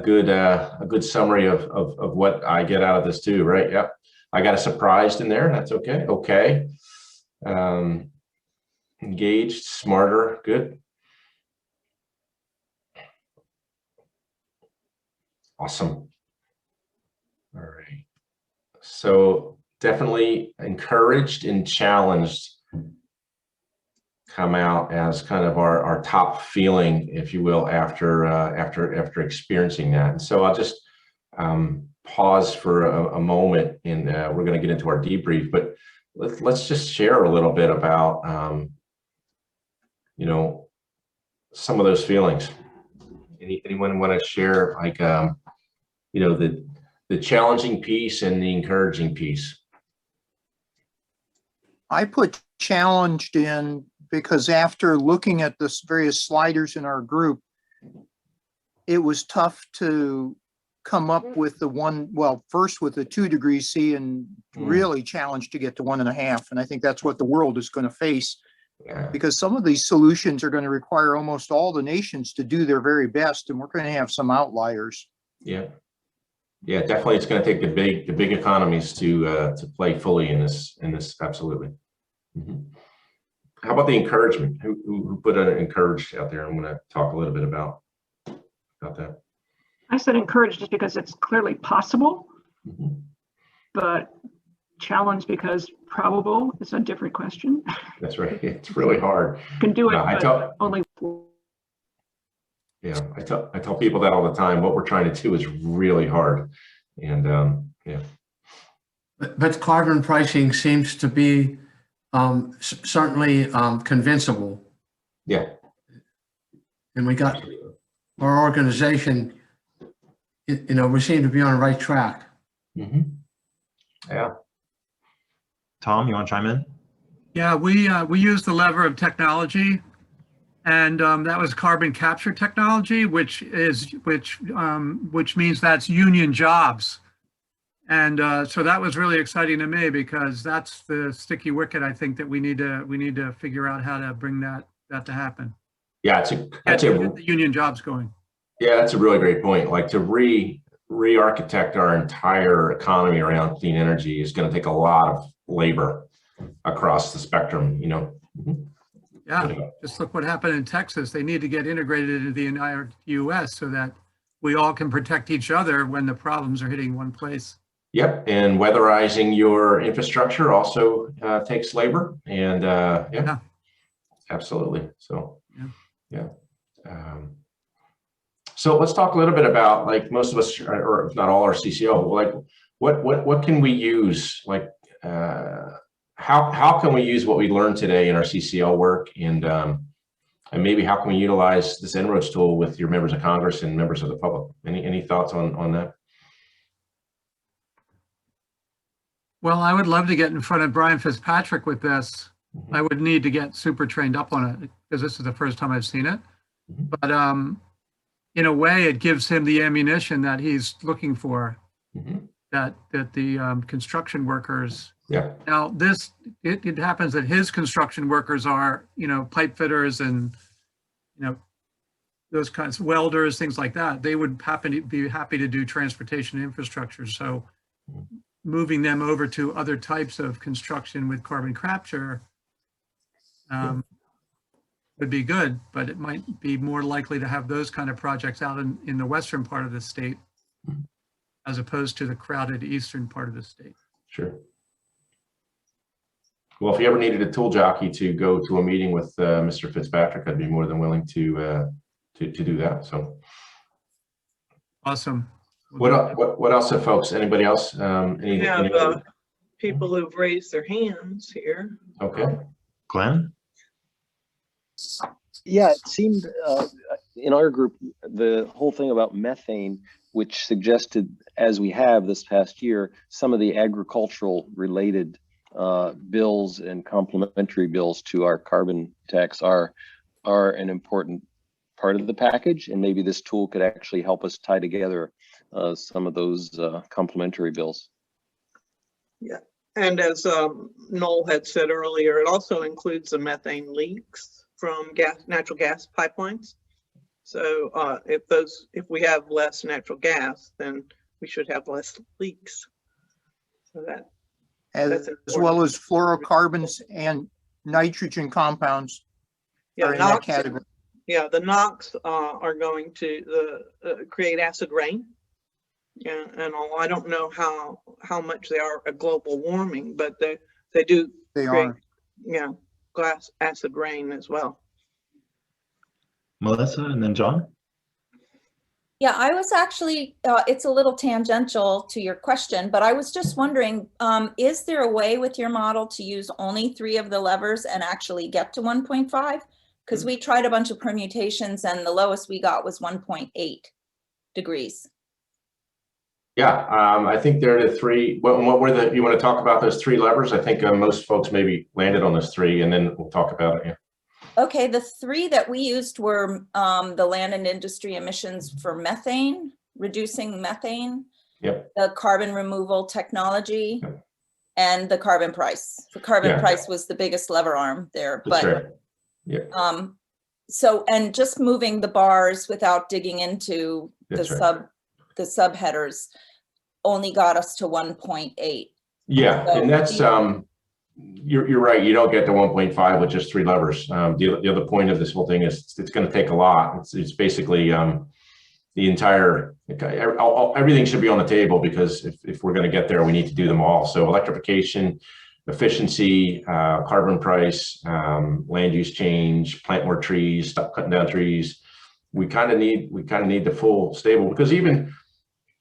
good summary of what I get out of this too, right? Yep. I got a surprised in there. That's okay. Okay. Engaged, smarter, good. Awesome. All right. So definitely encouraged and challenged come out as kind of our top feeling, if you will, after experiencing that. And so I'll just pause for a moment, and we're going to get into our debrief, but let's just share a little bit about you know, some of those feelings. Anyone want to share, like, you know, the challenging piece and the encouraging piece? I put challenged in because after looking at the various sliders in our group, it was tough to come up with the one, well, first with the 2 degrees C, and really challenged to get to 1.5. And I think that's what the world is going to face. Yeah. Because some of these solutions are going to require almost all the nations to do their very best, and we're going to have some outliers. Yeah, yeah, definitely. It's going to take the big economies to play fully in this. Absolutely. How about the encouragement? Who put an encouraged out there? I'm going to talk a little bit about that. I said encouraged just because it's clearly possible, but challenged because probable is a different question. That's right. It's really hard. You can do it, but only. Yeah, I tell people that all the time. What we're trying to do is really hard, and yeah. But carbon pricing seems to be certainly convincible. Yeah. And we got our organization, you know, we seem to be on the right track. Yeah. Tom, you want to chime in? Yeah, we use the lever of technology, and that was carbon capture technology, which means that's union jobs. And so that was really exciting to me, because that's the sticky wicket I think that we need to figure out how to bring that to happen. Yeah, get the union jobs going. Yeah, that's a really great point. Like, to re-architect our entire economy around clean energy is going to take a lot of labor across the spectrum, you know. Yeah, just look what happened in Texas. They need to get integrated into the entire US so that we all can protect each other when the problems are hitting one place. Yep, and weatherizing your infrastructure also takes labor, and yeah, absolutely. So yeah. So let's talk a little bit about, like, most of us, or if not all, our CCL. Like, what can we use? Like, how can we use what we learned today in our CCL work, and maybe how can we utilize this En-ROADS tool with your members of Congress and members of the public? Any thoughts on that? Well, I would love to get in front of Brian Fitzpatrick with this. I would need to get super trained up on it, because this is the first time I've seen it. But in a way, it gives him the ammunition that he's looking for, that the construction workers. Yeah. Now it happens that his construction workers are, you know, pipe fitters and, you know, those kinds of welders, things like that. They would be happy to do transportation infrastructure. So moving them over to other types of construction with carbon capture would be good, but it might be more likely to have those kind of projects out in the western part of the state as opposed to the crowded eastern part of the state. Sure. Well, if you ever needed a tool jockey to go to a meeting with Mr. Fitzpatrick, I'd be more than willing to do that. So awesome. What else, folks? Anybody else? We have people who've raised their hands here. Okay. Glenn? Yeah, it seemed in our group, the whole thing about methane, which suggested, as we have this past year, some of the agricultural related bills and complementary bills to our carbon tax are an important part of the package. And maybe this tool could actually help us tie together some of those complementary bills. Yeah, and as Noel had said earlier, it also includes the methane leaks from natural gas pipelines. So if we have less natural gas, then we should have less leaks. So as well as fluorocarbons and nitrogen compounds are in that category. Yeah, the NOx are going to create acid rain. Yeah, and I don't know how much they are a global warming, but they do create, yeah, glass acid rain as well. Melissa, and then John. Yeah, I was actually, it's a little tangential to your question, but I was just wondering, is there a way with your model to use only 3 of the levers and actually get to 1.5? Because we tried a bunch of permutations and the lowest we got was 1.8 degrees. Yeah, I think there are the 3. What were the? You want to talk about those 3 levers? I think most folks maybe landed on those 3, and then we'll talk about it. Yeah. Okay, the 3 that we used were the land and industry emissions for methane, reducing methane, yep, the carbon removal technology, yep, and the carbon price. The carbon price was the biggest lever arm there. That's but right. Yeah. So, and just moving the bars without digging into That's the subheaders only got us to 1.8. Yeah, so, and that's you're right. You don't get to 1.5 with just 3 levers. The other point of this whole thing is it's going to take a lot. It's basically the entire, everything should be on the table, because if we're going to get there, we need to do them all. So electrification, efficiency, carbon price, land use change, plant more trees, stop cutting down trees. We kind of need the full stable, because even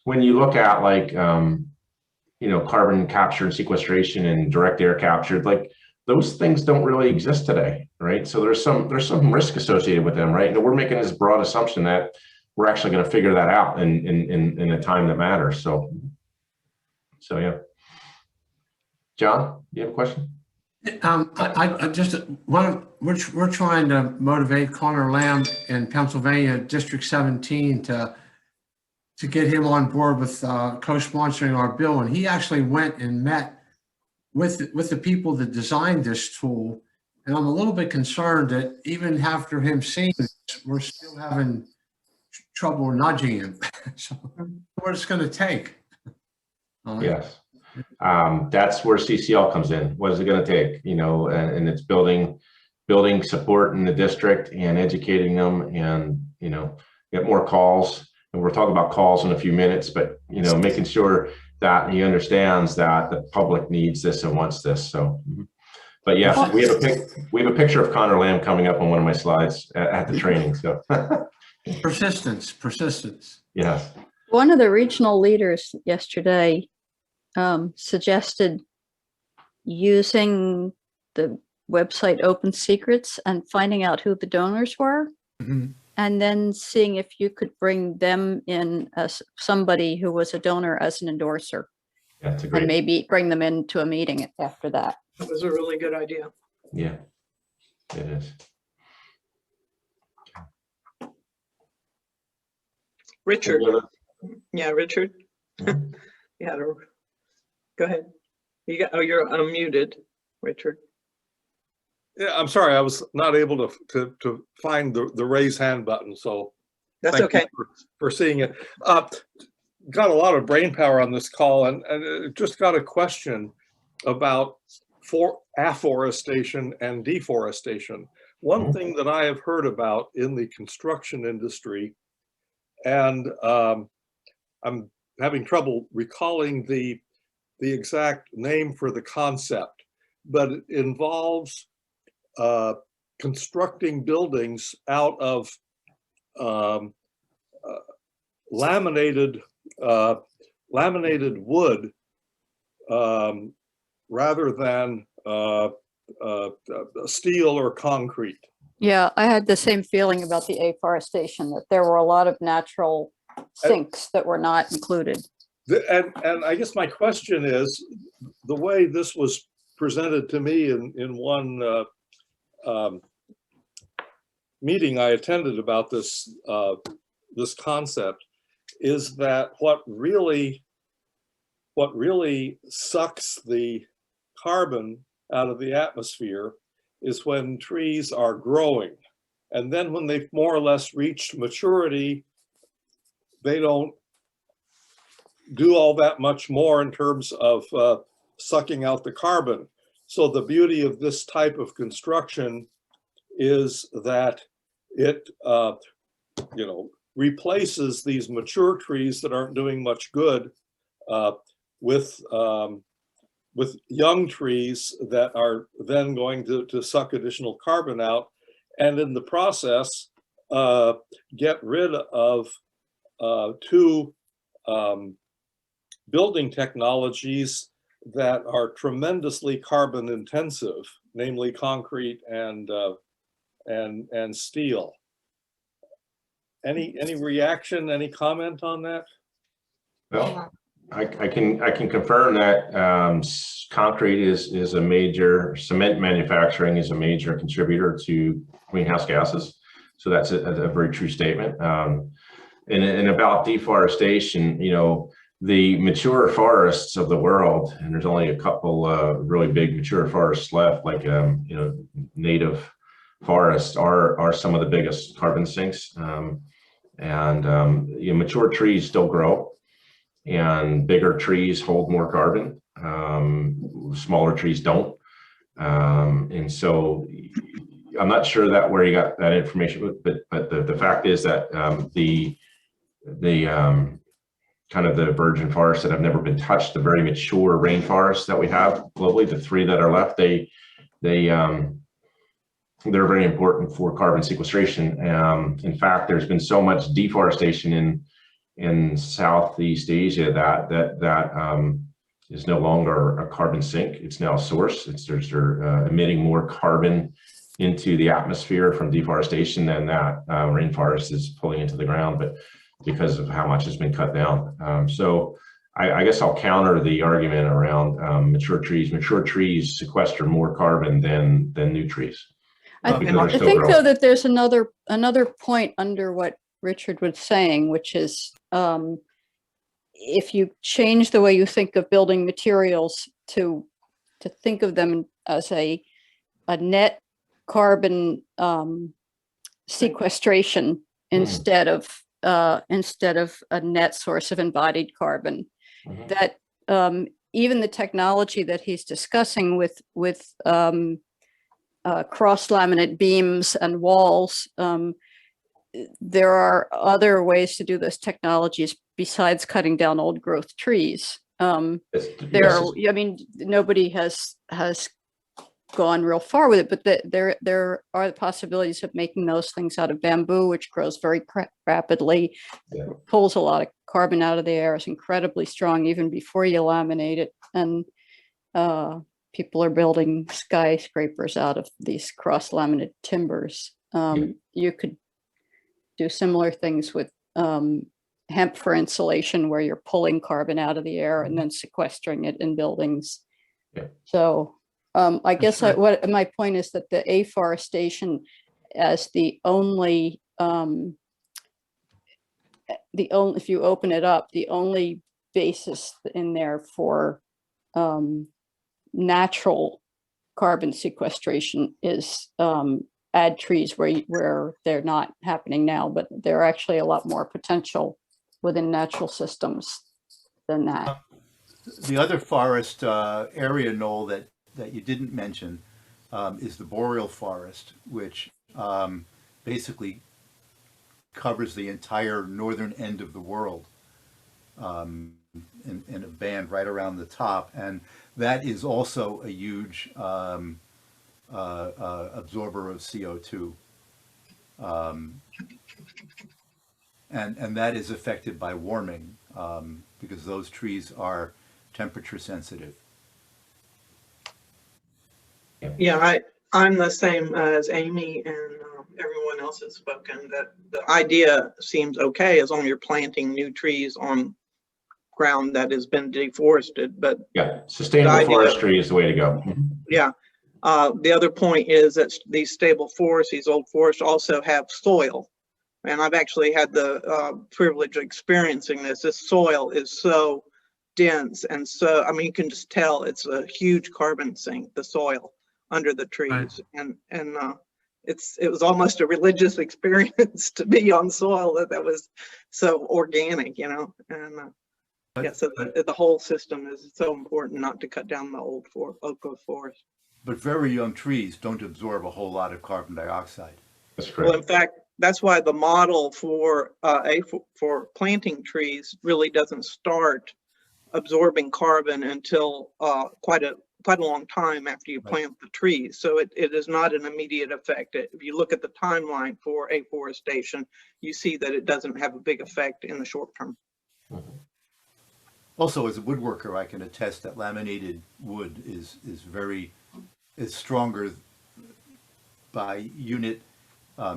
when you look at like carbon capture and sequestration and direct air capture, like those things don't really exist today, right? So there's some risk associated with them, right? And we're making this broad assumption that we're actually going to figure that out in a time that matters. So yeah. John, do you have a question? I just we're trying to motivate Conor Lamb in Pennsylvania, District 17, to get him on board with co-sponsoring our bill, and he actually went and met with the people that designed this tool. And I'm a little bit concerned that even after him seeing this, we're still having trouble nudging him. So what it's going to take. Yes. That's where CCL comes in. What is it going to take? And it's building support in the district and educating them, and get more calls. And we'll talk about calls in a few minutes, but making sure that he understands that the public needs this and wants this. So, but yes, we have a picture of Conor Lamb coming up on one of my slides at the training. So persistence. Yes. One of the regional leaders yesterday suggested using the website Open Secrets and finding out who the donors were, and then seeing if you could bring them in as somebody who was a donor as an endorser. Yeah, that's a great. And maybe bring them into a meeting after that. That was a really good idea. Yeah, it is. Richard. Yeah, Richard. Yeah. Go ahead. You're unmuted, Richard. Yeah, I'm sorry, I was not able to find the raise hand button, so that's okay. For seeing it. Got a lot of brain power on this call, and just got a question about afforestation and deforestation. One thing that I have heard about in the construction industry, and I'm having trouble recalling the exact name for the concept, but it involves constructing buildings out of laminated wood rather than steel or concrete. Yeah, I had the same feeling about the afforestation, that there were a lot of natural sinks that were not included. And I guess my question is, the way this was presented to me in one meeting I attended about this this concept, is that what really sucks the carbon out of the atmosphere is when trees are growing. And then when they've more or less reached maturity, they don't do all that much more in terms of sucking out the carbon. So the beauty of this type of construction is that it replaces these mature trees that aren't doing much good with young trees that are then going to suck additional carbon out, and in the process get rid of two building technologies that are tremendously carbon intensive, namely concrete and steel. Any reaction, any comment on that? Well, I can confirm that concrete is a major, cement manufacturing is a major contributor to greenhouse gases. So that's a very true statement. And about deforestation, the mature forests of the world, and there's only a couple really big mature forests left, like native forests are some of the biggest carbon sinks. Mature trees still grow, and bigger trees hold more carbon. Smaller trees don't. And so I'm not sure that where you got that information, but the fact is that the kind of the virgin forests that have never been touched, the very mature rainforests that we have globally, the three that are left, they're very important for carbon sequestration. In fact, there's been so much deforestation in Southeast Asia that is no longer a carbon sink. It's now a source. They're emitting more carbon into the atmosphere from deforestation than that rainforest is pulling into the ground, but because of how much has been cut down. So I guess I'll counter the argument around mature trees. Mature trees sequester more carbon than new trees. I think though that there's another point under what Richard was saying, which is if you change the way you think of building materials to think of them as a net carbon sequestration instead of a net source of embodied carbon, that even the technology that he's discussing with cross-laminate beams and walls, there are other ways to do those technologies besides cutting down old growth trees. I mean, nobody has gone real far with it, but there are the possibilities of making those things out of bamboo, which grows very rapidly, pulls a lot of carbon out of the air, is incredibly strong even before you laminate it, and people are building skyscrapers out of these cross-laminate timbers. You could do similar things with hemp for insulation, where you're pulling carbon out of the air and then sequestering it in buildings. So I guess what my point is that the afforestation as the only, if you open it up, the only basis in there for natural carbon sequestration is add trees where they're not happening now, but there are actually a lot more potential within natural systems than that. The other forest area, Noel, that you didn't mention is the boreal forest, which basically covers the entire northern end of the world in a band right around the top. And that is also a huge absorber of CO2. And that is affected by warming because those trees are temperature sensitive. Yeah, I'm the same as Amy and everyone else has spoken, that the idea seems okay as long as you're planting new trees on ground that has been deforested, but yeah, sustainable forestry is the way to go. yeah. The other point is that these stable forests, these old forests also have soil. And I've actually had the privilege of experiencing this. This soil is so dense. And so, I mean, you can just tell it's a huge carbon sink, the soil under the trees. Right. And it was almost a religious experience to be on soil that was so organic, you know. And yeah, so the whole system is so important not to cut down the old oak growth forest. But very young trees don't absorb a whole lot of carbon dioxide. That's correct. Well, in fact, that's why the model for planting trees really doesn't start absorbing carbon until quite a long time after you plant the trees. So it is not an immediate effect. If you look at the timeline for afforestation, you see that it doesn't have a big effect in the short term. Also, as a woodworker, I can attest that laminated wood is stronger by unit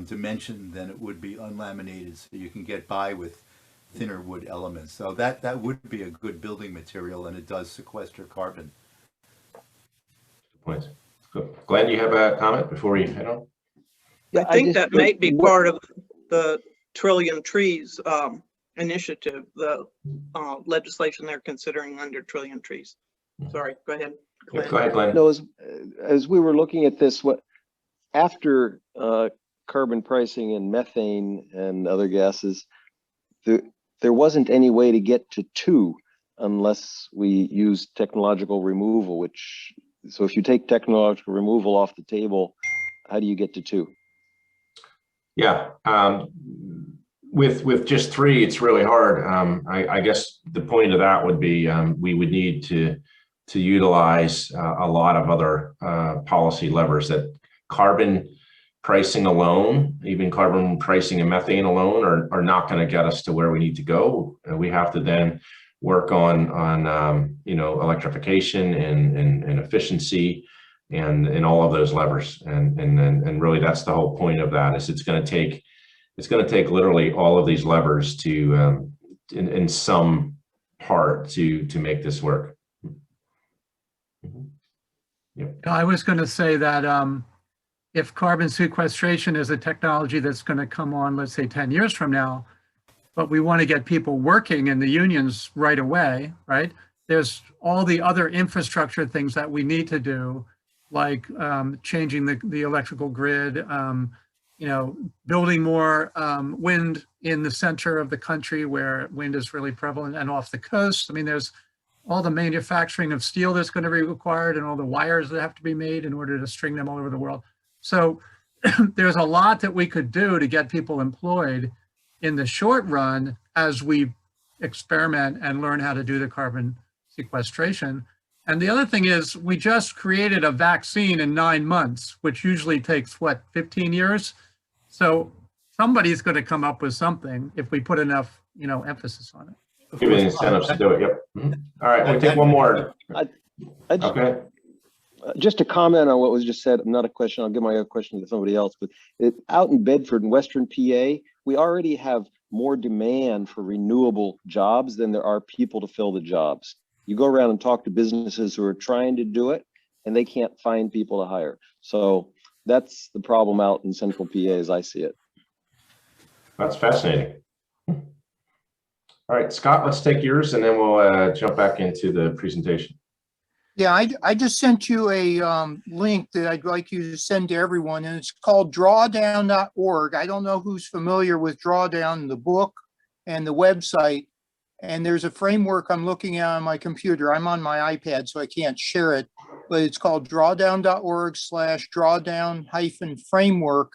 dimension than it would be unlaminated, so you can get by with thinner wood elements. So that would be a good building material, and it does sequester carbon. Good point. Good. Glenn, you have a comment before we head on? Yeah, I think that may be part of the Trillion Trees initiative, the legislation they're considering under Trillion Trees. Sorry, go ahead, Glenn. Yeah, go ahead, Glenn. No, as we were looking at this, after carbon pricing and methane and other gases, there wasn't any way to get to 2 unless we use technological removal, so if you take technological removal off the table, how do you get to 2? Yeah, with just 3, it's really hard. I guess the point of that would be we would need to utilize a lot of other policy levers. That carbon pricing alone, even carbon pricing and methane alone, are not going to get us to where we need to go. We have to then work on you know, electrification and efficiency and all of those levers. And really that's the whole point of that, is it's going to take literally all of these levers to in some part to make this work. Yep. I was going to say that if carbon sequestration is a technology that's going to come on, let's say 10 years from now, but we want to get people working in the unions right away, right? There's all the other infrastructure things that we need to do, like changing the electrical grid, you know, building more wind in the center of the country where wind is really prevalent, and off the coast. I mean, there's all the manufacturing of steel that's going to be required and all the wires that have to be made in order to string them all over the world. So there's a lot that we could do to get people employed in the short run as we experiment and learn how to do the carbon sequestration. And the other thing is, we just created a vaccine in 9 months, which usually takes, what, 15 years? So somebody's going to come up with something if we put enough, you know, emphasis on it. Give it incentives to do it. Yep. All right, we'll take one more. Okay. Just to comment on what was just said, not a question, I'll give my other question to somebody else, but out in Bedford and Western PA, we already have more demand for renewable jobs than there are people to fill the jobs. You go around and talk to businesses who are trying to do it, and they can't find people to hire. So that's the problem out in Central PA as I see it. That's fascinating. All right, Scott, let's take yours and then we'll jump back into the presentation. Yeah, I just sent you a link that I'd like you to send to everyone, and it's called drawdown.org. I don't know who's familiar with Drawdown, the book and the website. And there's a framework I'm looking at on my computer. I'm on my iPad, so I can't share it. but it's called drawdown.org/drawdown-framework.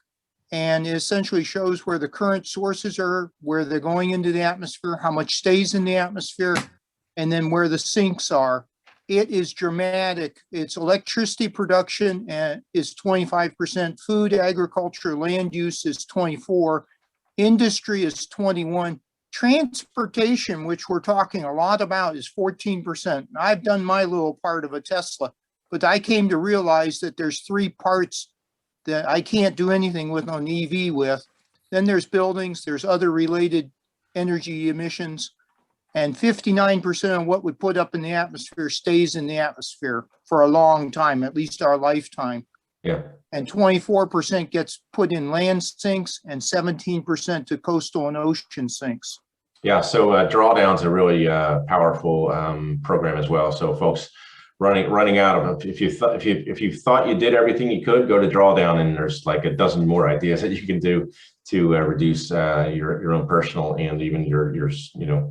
And it essentially shows where the current sources are, where they're going into the atmosphere, how much stays in the atmosphere, and then where the sinks are. It is dramatic. It's electricity production is 25%, food, agriculture, land use is 24%, industry is 21%, transportation, which we're talking a lot about, is 14%. I've done my little part of a Tesla, but I came to realize that there's 3 parts that I can't do anything with on EV with. Then there's buildings, there's other related energy emissions, and 59% of what we put up in the atmosphere stays in the atmosphere for a long time, at least our lifetime. Yeah. And 24% gets put in land sinks and 17% to coastal and ocean sinks. Yeah, so drawdown's a really powerful program as well. So folks, running out of, if you thought you did everything you could, go to drawdown, and there's like a dozen more ideas that you can do to reduce your own personal and even your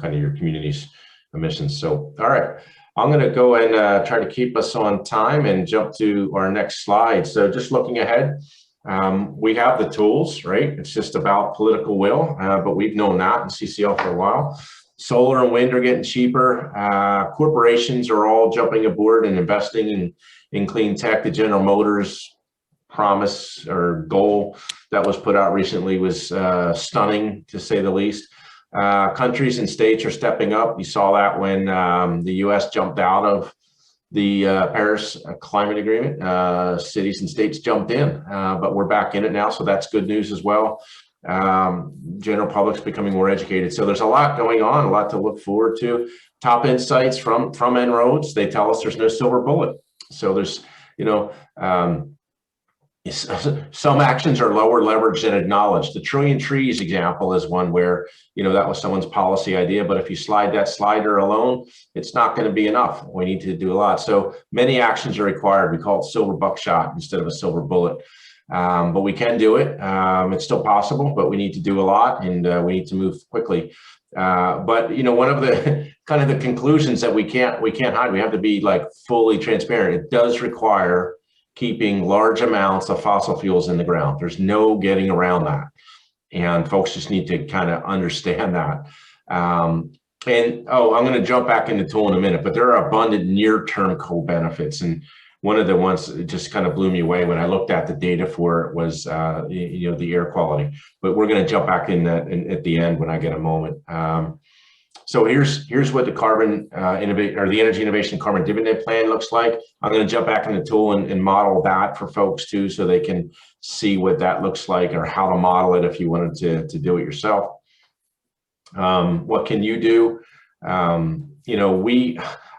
kind of your community's emissions. So all right, I'm going to go and try to keep us on time and jump to our next slide. So just looking ahead, we have the tools, right? It's just about political will, but we've known that in CCL for a while. Solar and wind are getting cheaper. Corporations are all jumping aboard and investing in clean tech. The General Motors promise or goal that was put out recently was stunning, to say the least. Countries and states are stepping up. You saw that when the US jumped out of the Paris Climate Agreement. Cities and states jumped in, but we're back in it now, so that's good news as well. General public's becoming more educated. So there's a lot going on, a lot to look forward to. Top insights from En-ROADS. They tell us there's no silver bullet. So there's, some actions are lower leverage than acknowledged. The trillion trees example is one where, that was someone's policy idea, but if you slide that slider alone, it's not going to be enough. We need to do a lot. So many actions are required. We call it silver buckshot instead of a silver bullet. But we can do it. It's still possible, but we need to do a lot, and we need to move quickly. But one of the kind of the conclusions that we can't hide, we have to be like fully transparent. It does require keeping large amounts of fossil fuels in the ground. There's no getting around that. And folks just need to kind of understand that. I'm going to jump back into tool in a minute, but there are abundant near-term co-benefits. And one of the ones that just kind of blew me away when I looked at the data for it was, the air quality. But we're going to jump back in that at the end when I get a moment. So here's what the carbon the energy innovation carbon dividend plan looks like. I'm going to jump back in the tool and model that for folks too, so they can see what that looks like or how to model it if you wanted to do it yourself. What can you do?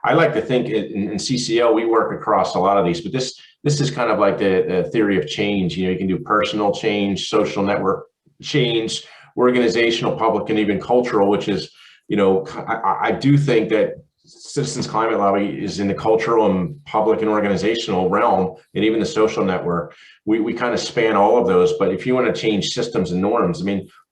I like to think in CCL, we work across a lot of these, but this is kind of like the theory of change. You can do personal change, social network change, organizational, public, and even cultural, which is, I do think that Citizens Climate Lobby is in the cultural and public and organizational realm, and even the social network. We kind of span all of those. But if you want to change systems and norms,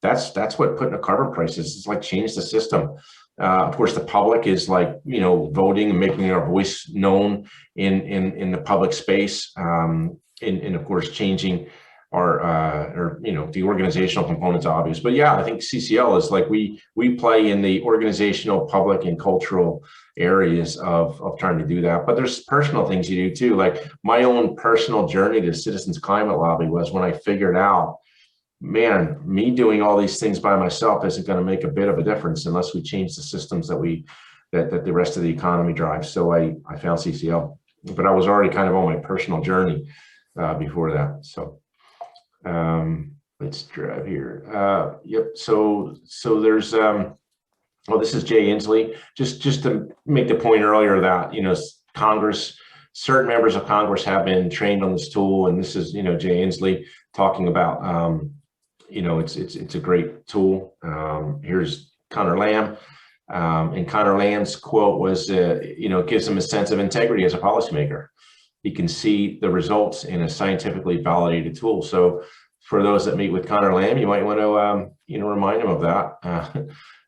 that's what putting a carbon price is. It's like change the system. Of course, the public is like, voting and making our voice known in the public space, and of course, changing our the organizational components obvious. But yeah, I think CCL is like we play in the organizational, public, and cultural areas of trying to do that. But there's personal things you do too. Like my own personal journey to Citizens Climate Lobby was when I figured out, man, me doing all these things by myself isn't going to make a bit of a difference unless we change the systems that the rest of the economy drives. So I found CCL, but I was already kind of on my personal journey before that. So let's drive here. Yep. So there's this is Jay Inslee. Just to make the point earlier that Congress, certain members of Congress have been trained on this tool, and this is Jay Inslee talking about it's a great tool. Here's Conor Lamb, and Conor Lamb's quote was, it gives him a sense of integrity as a policymaker. He can see the results in a scientifically validated tool. So for those that meet with Conor Lamb, you might want to, remind him of that.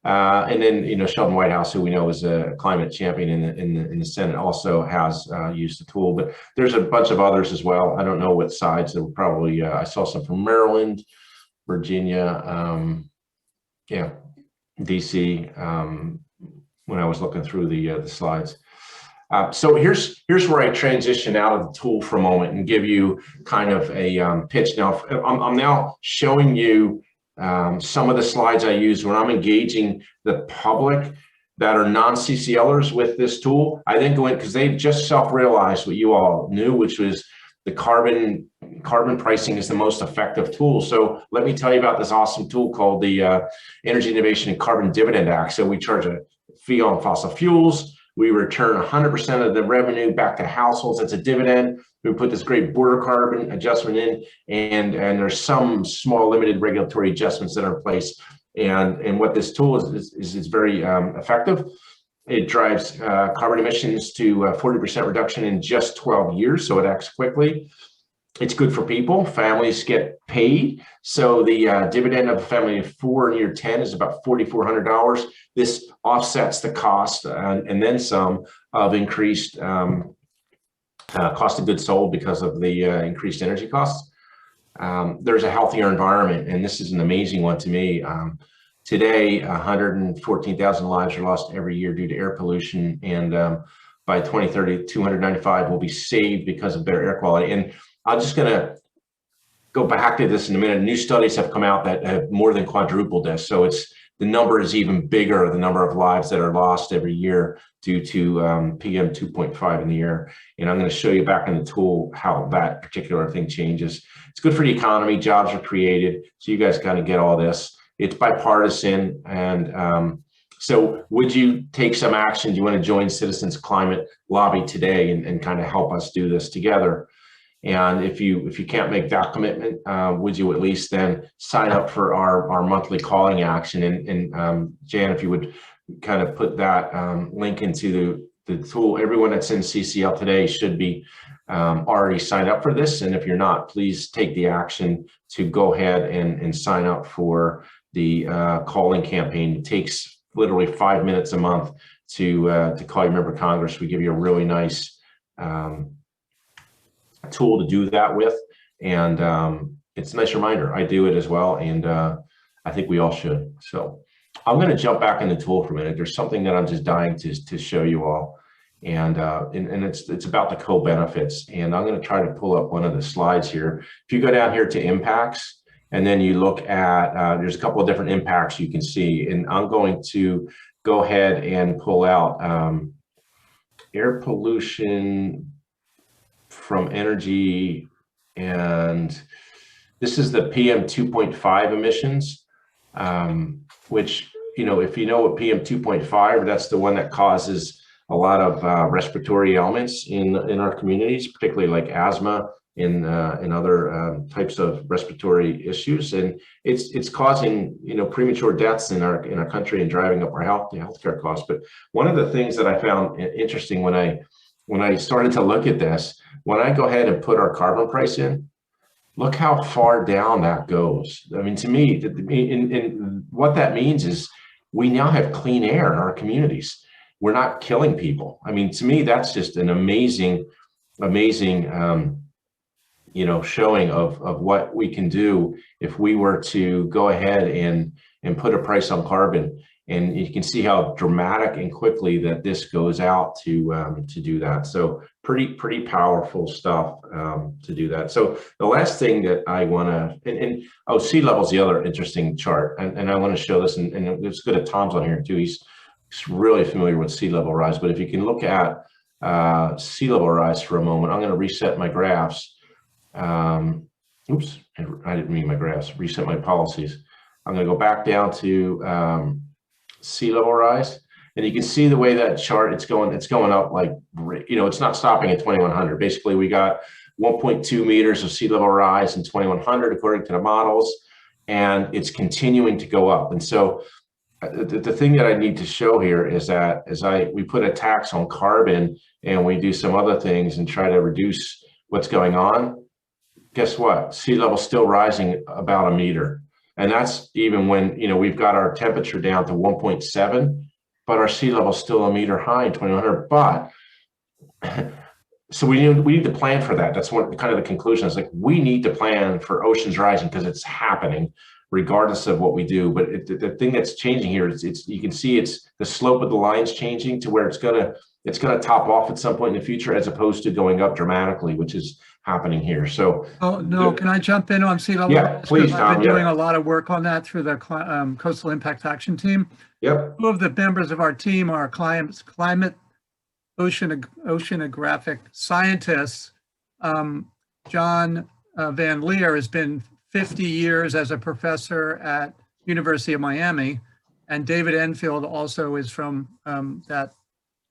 And then, Sheldon Whitehouse, who we know is a climate champion in the Senate, also has used the tool. But there's a bunch of others as well. I don't know what sides. There were probably, I saw some from Maryland, Virginia, DC, when I was looking through the slides. So here's where I transition out of the tool for a moment and give you kind of a pitch. Now, I'm now showing you some of the slides I use when I'm engaging the public that are non-CCLers with this tool. I then go in because they've just self-realized what you all knew, which was the carbon pricing is the most effective tool. So let me tell you about this awesome tool called the Energy Innovation and Carbon Dividend Act. So we charge a fee on fossil fuels. We return 100% of the revenue back to households. That's a dividend. We put this great border carbon adjustment in, and there's some small limited regulatory adjustments that are in place. And what this tool is very effective. It drives carbon emissions to 40% reduction in just 12 years, so it acts quickly. It's good for people. Families get paid. So the dividend of a family of 4 in year 10 is about $4,400. This offsets the cost and then some of increased cost of goods sold because of the increased energy costs. There's a healthier environment, and this is an amazing one to me. Today, 114,000 lives are lost every year due to air pollution, and by 2030, 295 will be saved because of better air quality. And I'm just going to go back to this in a minute. New studies have come out that have more than quadrupled this. So the number is even bigger, the number of lives that are lost every year due to PM 2.5 in the air. And I'm going to show you back in the tool how that particular thing changes. It's good for the economy. Jobs are created. So you guys kind of get all this. It's bipartisan. And so would you take some action? Do you want to join Citizens Climate Lobby today and kind of help us do this together? And if you can't make that commitment, would you at least then sign up for our monthly calling action? And Jan, if you would kind of put that link into the tool. Everyone that's in CCL today should be already signed up for this. And if you're not, please take the action to go ahead and sign up for the calling campaign. It takes literally 5 minutes a month to call your member of Congress. We give you a really nice tool to do that with, and it's a nice reminder. I do it as well, and I think we all should. So I'm going to jump back in the tool for a minute. There's something that I'm just dying to show you all, and it's about the co-benefits, and I'm going to try to pull up one of the slides here. If you go down here to impacts, and then you look at there's a couple of different impacts you can see, and I'm going to go ahead and pull out air pollution from energy, and this is the PM 2.5 emissions, which, if you know what PM 2.5, that's the one that causes a lot of respiratory ailments in our communities, particularly like asthma and other types of respiratory issues, and it's causing premature deaths in our country and driving up our healthcare costs. But one of the things that I found interesting when I started to look at this, when I go ahead and put our carbon price in, look how far down that goes. I mean, to me, what that means is we now have clean air in our communities. We're not killing people. I mean, to me, that's just an amazing showing of what we can do if we were to go ahead and put a price on carbon. And you can see how dramatic and quickly that this goes out to do that. So pretty powerful stuff to do that. So the last thing that I want to, sea level is the other interesting chart. And I want to show this, and it's good that Tom's on here too. He's really familiar with sea level rise. But if you can look at sea level rise for a moment, I'm going to reset my graphs. Oops, I didn't mean my graphs, reset my policies. I'm going to go back down to sea level rise, and you can see the way that chart it's going up, like, it's not stopping at 2100. Basically, we got 1.2 meters of sea level rise in 2100 according to the models, and it's continuing to go up. And so the thing that I need to show here is that we put a tax on carbon and we do some other things and try to reduce what's going on, guess what? Sea level's still rising about a meter. And that's even when, we've got our temperature down to 1.7, but our sea level's still a meter high in 2100. But so we need to plan for that. That's what kind of the conclusion is. Like, we need to plan for oceans rising because it's happening regardless of what we do. But the thing that's changing here is you can see it's the slope of the line's changing to where it's gonna top off at some point in the future, as opposed to going up dramatically, which is happening here. So, oh, no, can I jump in on sea level? Yeah, rise? please, 'Cause I've Tom, been yeah. doing a lot of work on that through the Coastal Impact Action Team. Yep. 2 of the members of our team are climate oceanographic scientists. John Van Leer has been 50 years as a professor at University of Miami, and David Enfield also is from that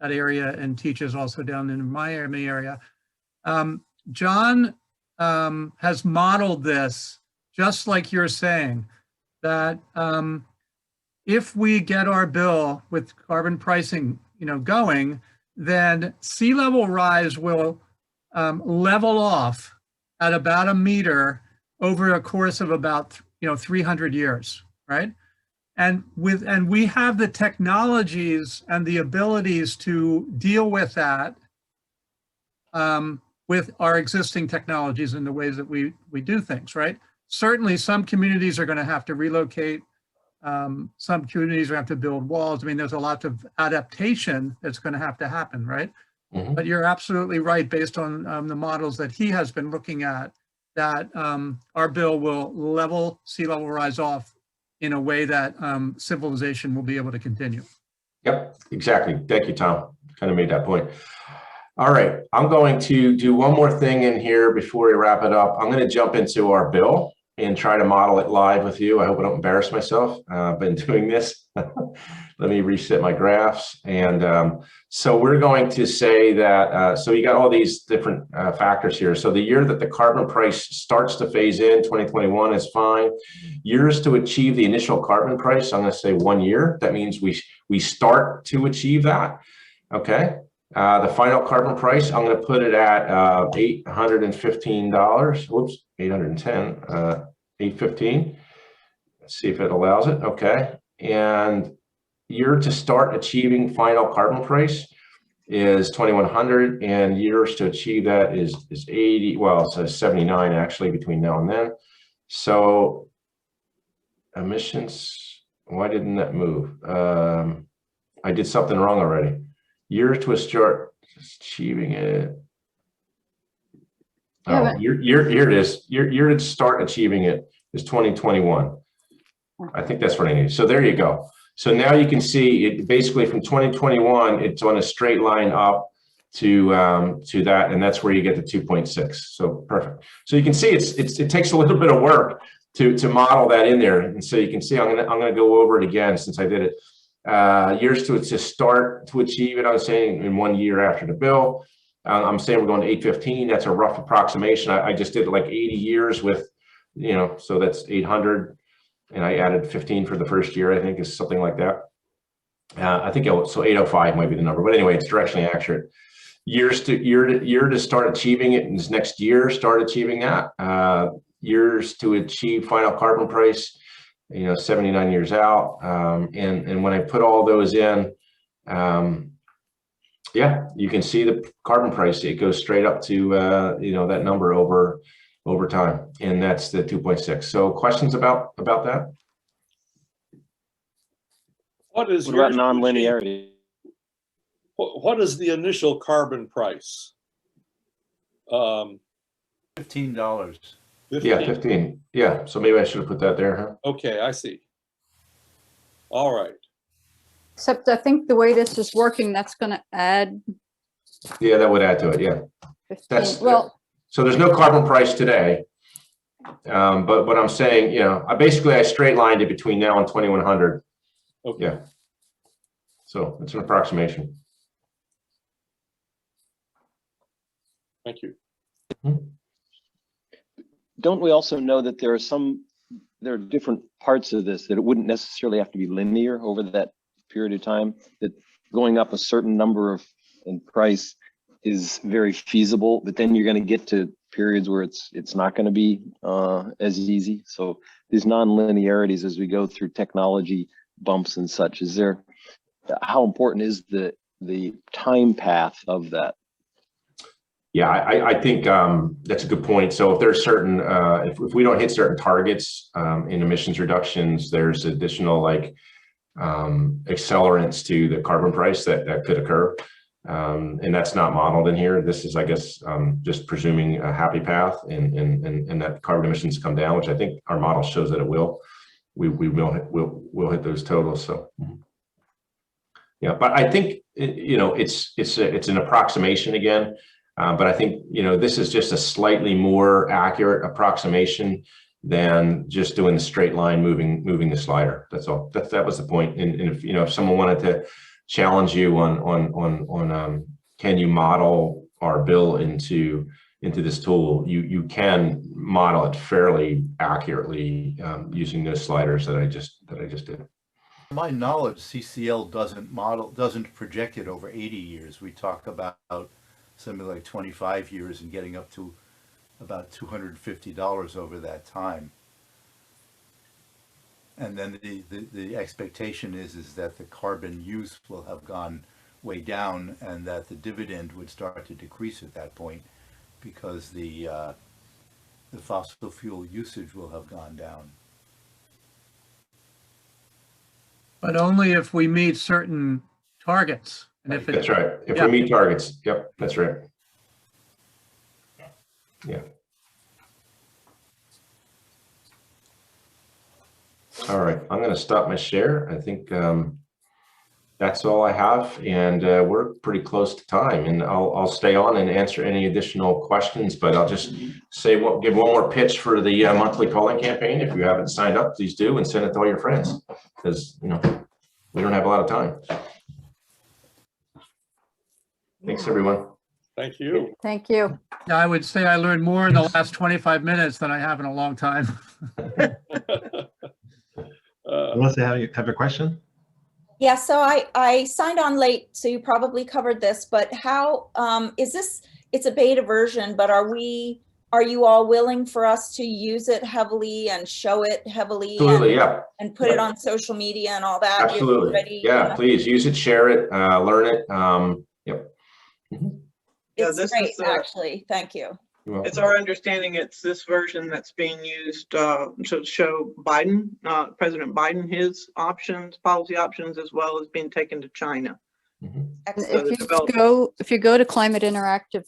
area and teaches also down in the Miami area. John has modeled this just like you're saying, that if we get our bill with carbon pricing, going, then sea level rise will level off at about a meter over a course of about 300 years, right? And we have the technologies and the abilities to deal with that with our existing technologies and the ways that we do things, right? Certainly some communities are going to have to relocate. Some communities are going to have to build walls. I mean, there's a lot of adaptation that's going to have to happen, right? Mhm. But you're absolutely right, based on the models that he has been looking at, that our bill will level sea level rise off in a way that civilization will be able to continue. Yep, exactly. Thank you, Tom. Kind of made that point. All right, I'm going to do one more thing in here before we wrap it up. I'm going to jump into our bill and try to model it live with you. I hope I don't embarrass myself. I've been doing this. Let me reset my graphs. And so we're going to say that, so you got all these different factors here. So the year that the carbon price starts to phase in, 2021 is fine. Years to achieve the initial carbon price, I'm going to say 1 year. That means we start to achieve that, okay? The final carbon price, I'm going to put it at $815. Whoops, 810, 815. Let's see if it allows it. Okay. And year to start achieving final carbon price is 2100, and years to achieve that is 80. Well, it's 79 actually between now and then. So emissions, why didn't that move? I did something wrong already. Year to start achieving it. Oh, here it is. Year to start achieving it is 2021. I think that's what I need. So there you go. So now you can see it basically from 2021, it's on a straight line up to that, and that's where you get the 2.6. So perfect. So you can see it takes a little bit of work to model that in there, and so you can see I'm gonna go over it again since I did it. Years to start to achieve it, I was saying in 1 year after the bill. I'm saying we're going to 815. That's a rough approximation. I just did like 80 years with, so that's 800, and I added 15 for the first year. I think is something like that. I think so 805 might be the number, but anyway, it's directionally accurate. Year to start achieving it, and this next year start achieving that. Years to achieve final carbon price, 79 years out. And when I put all those in, yeah, you can see the carbon price. It goes straight up to that number over time, and that's the 2.6. So questions about that? What about non-linearity? What is the initial carbon price? $15. Yeah, 15. Yeah, so maybe I should have put that there, huh? Okay, I see. All right. Except I think the way this is working, that's going to add. Yeah, that would add to it. Yeah. 15. Well, so there's no carbon price today. But what I'm saying, I straight lined it between now and 2100. Okay. Yeah. So it's an approximation. Thank you. Mm-hmm. Don't we also know that there are different parts of this, that it wouldn't necessarily have to be linear over that period of time, that going up a certain number in price is very feasible, but then you're going to get to periods where it's not going to be as easy. So these non-linearities as we go through technology bumps and such, how important is the time path of that? Yeah, I think that's a good point. So if there's certain, if we don't hit certain targets in emissions reductions, there's additional like accelerants to the carbon price that could occur. And that's not modeled in here. This is, I guess, just presuming a happy path and that carbon emissions come down, which I think our model shows that it will. We'll hit those totals. So yeah, but I think it's an approximation again. But I think, this is just a slightly more accurate approximation than just doing the straight line, moving the slider. That's all. That was the point. And if someone wanted to challenge you on can you model our bill into this tool, you can model it fairly accurately using those sliders that I just did. To my knowledge, CCL doesn't project it over 80 years. We talk about something like 25 years and getting up to about $250 over that time. And then the expectation is that the carbon use will have gone way down and that the dividend would start to decrease at that point because the fossil fuel usage will have gone down. But only if we meet certain targets. And if That's right. If we meet targets. Yep, that's right. Yeah. All right, I'm going to stop my share. I think that's all I have, and we're pretty close to time. And I'll stay on and answer any additional questions. But I'll just give one more pitch for the monthly calling campaign. If you haven't signed up, please do and send it to all your friends, because we don't have a lot of time. Thanks, everyone. Thank you. Thank you. Yeah, I would say I learned more in the last 25 minutes than I have in a long time. Melissa, have a question? Yeah, so I signed on late, so you probably covered this, but how is this? It's a beta version, but are you all willing for us to use it heavily and show it heavily? Absolutely, yeah. And put it on social media and all that? Absolutely. Ready, yeah, please use it, share it, learn it. Yep. Yeah, it's this great, is actually. Thank you. It's our understanding it's this version that's being used to show Biden, President Biden, his options, policy options, as well as being taken to China. If you go to Climate Interactive,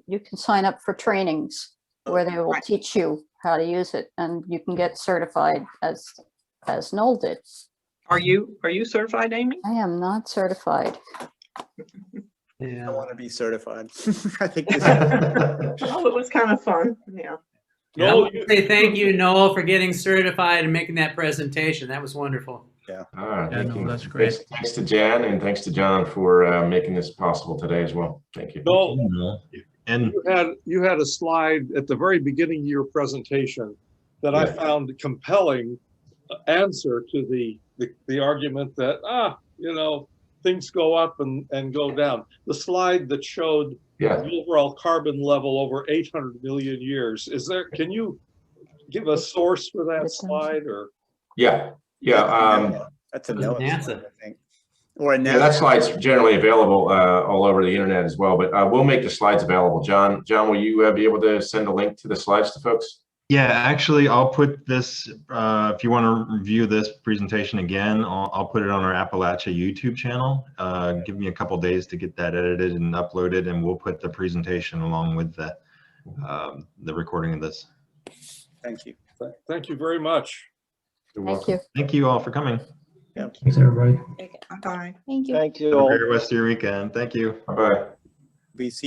you can sign up for trainings where they will teach you how to use it, and you can get certified as Noel did. Are you certified, Amy? I am not certified. Yeah. I want to be certified. I think Oh, it was kind of fun. Yeah. I want to say thank you, Noel, for getting certified and making that presentation. That was wonderful. Yeah. All right. Thank you. That's great. Thanks to Jan and thanks to John for making this possible today as well. Thank you. Noel, and you had a slide at the very beginning of your presentation that I found a compelling answer to the argument that things go up and go down. The slide that showed the overall carbon level over 800 million years. Can you give a source for that slide or? Yeah. That's a NASA, I think. Or a NASA. Yeah, that slide's generally available all over the internet as well, but we'll make the slides available. John, will you be able to send a link to the slides to folks? Yeah, actually, I'll put this, if you want to review this presentation again, I'll put it on our Appalachia YouTube channel. Give me a couple days to get that edited and uploaded, and we'll put the presentation along with the recording of this. Thank you. Thank you very much. Thank you. Thank you all for coming. Yeah. Thanks, everybody. Bye. Thank you. Thank you Have a all. great rest of your weekend. Thank you. Bye-bye. We see you.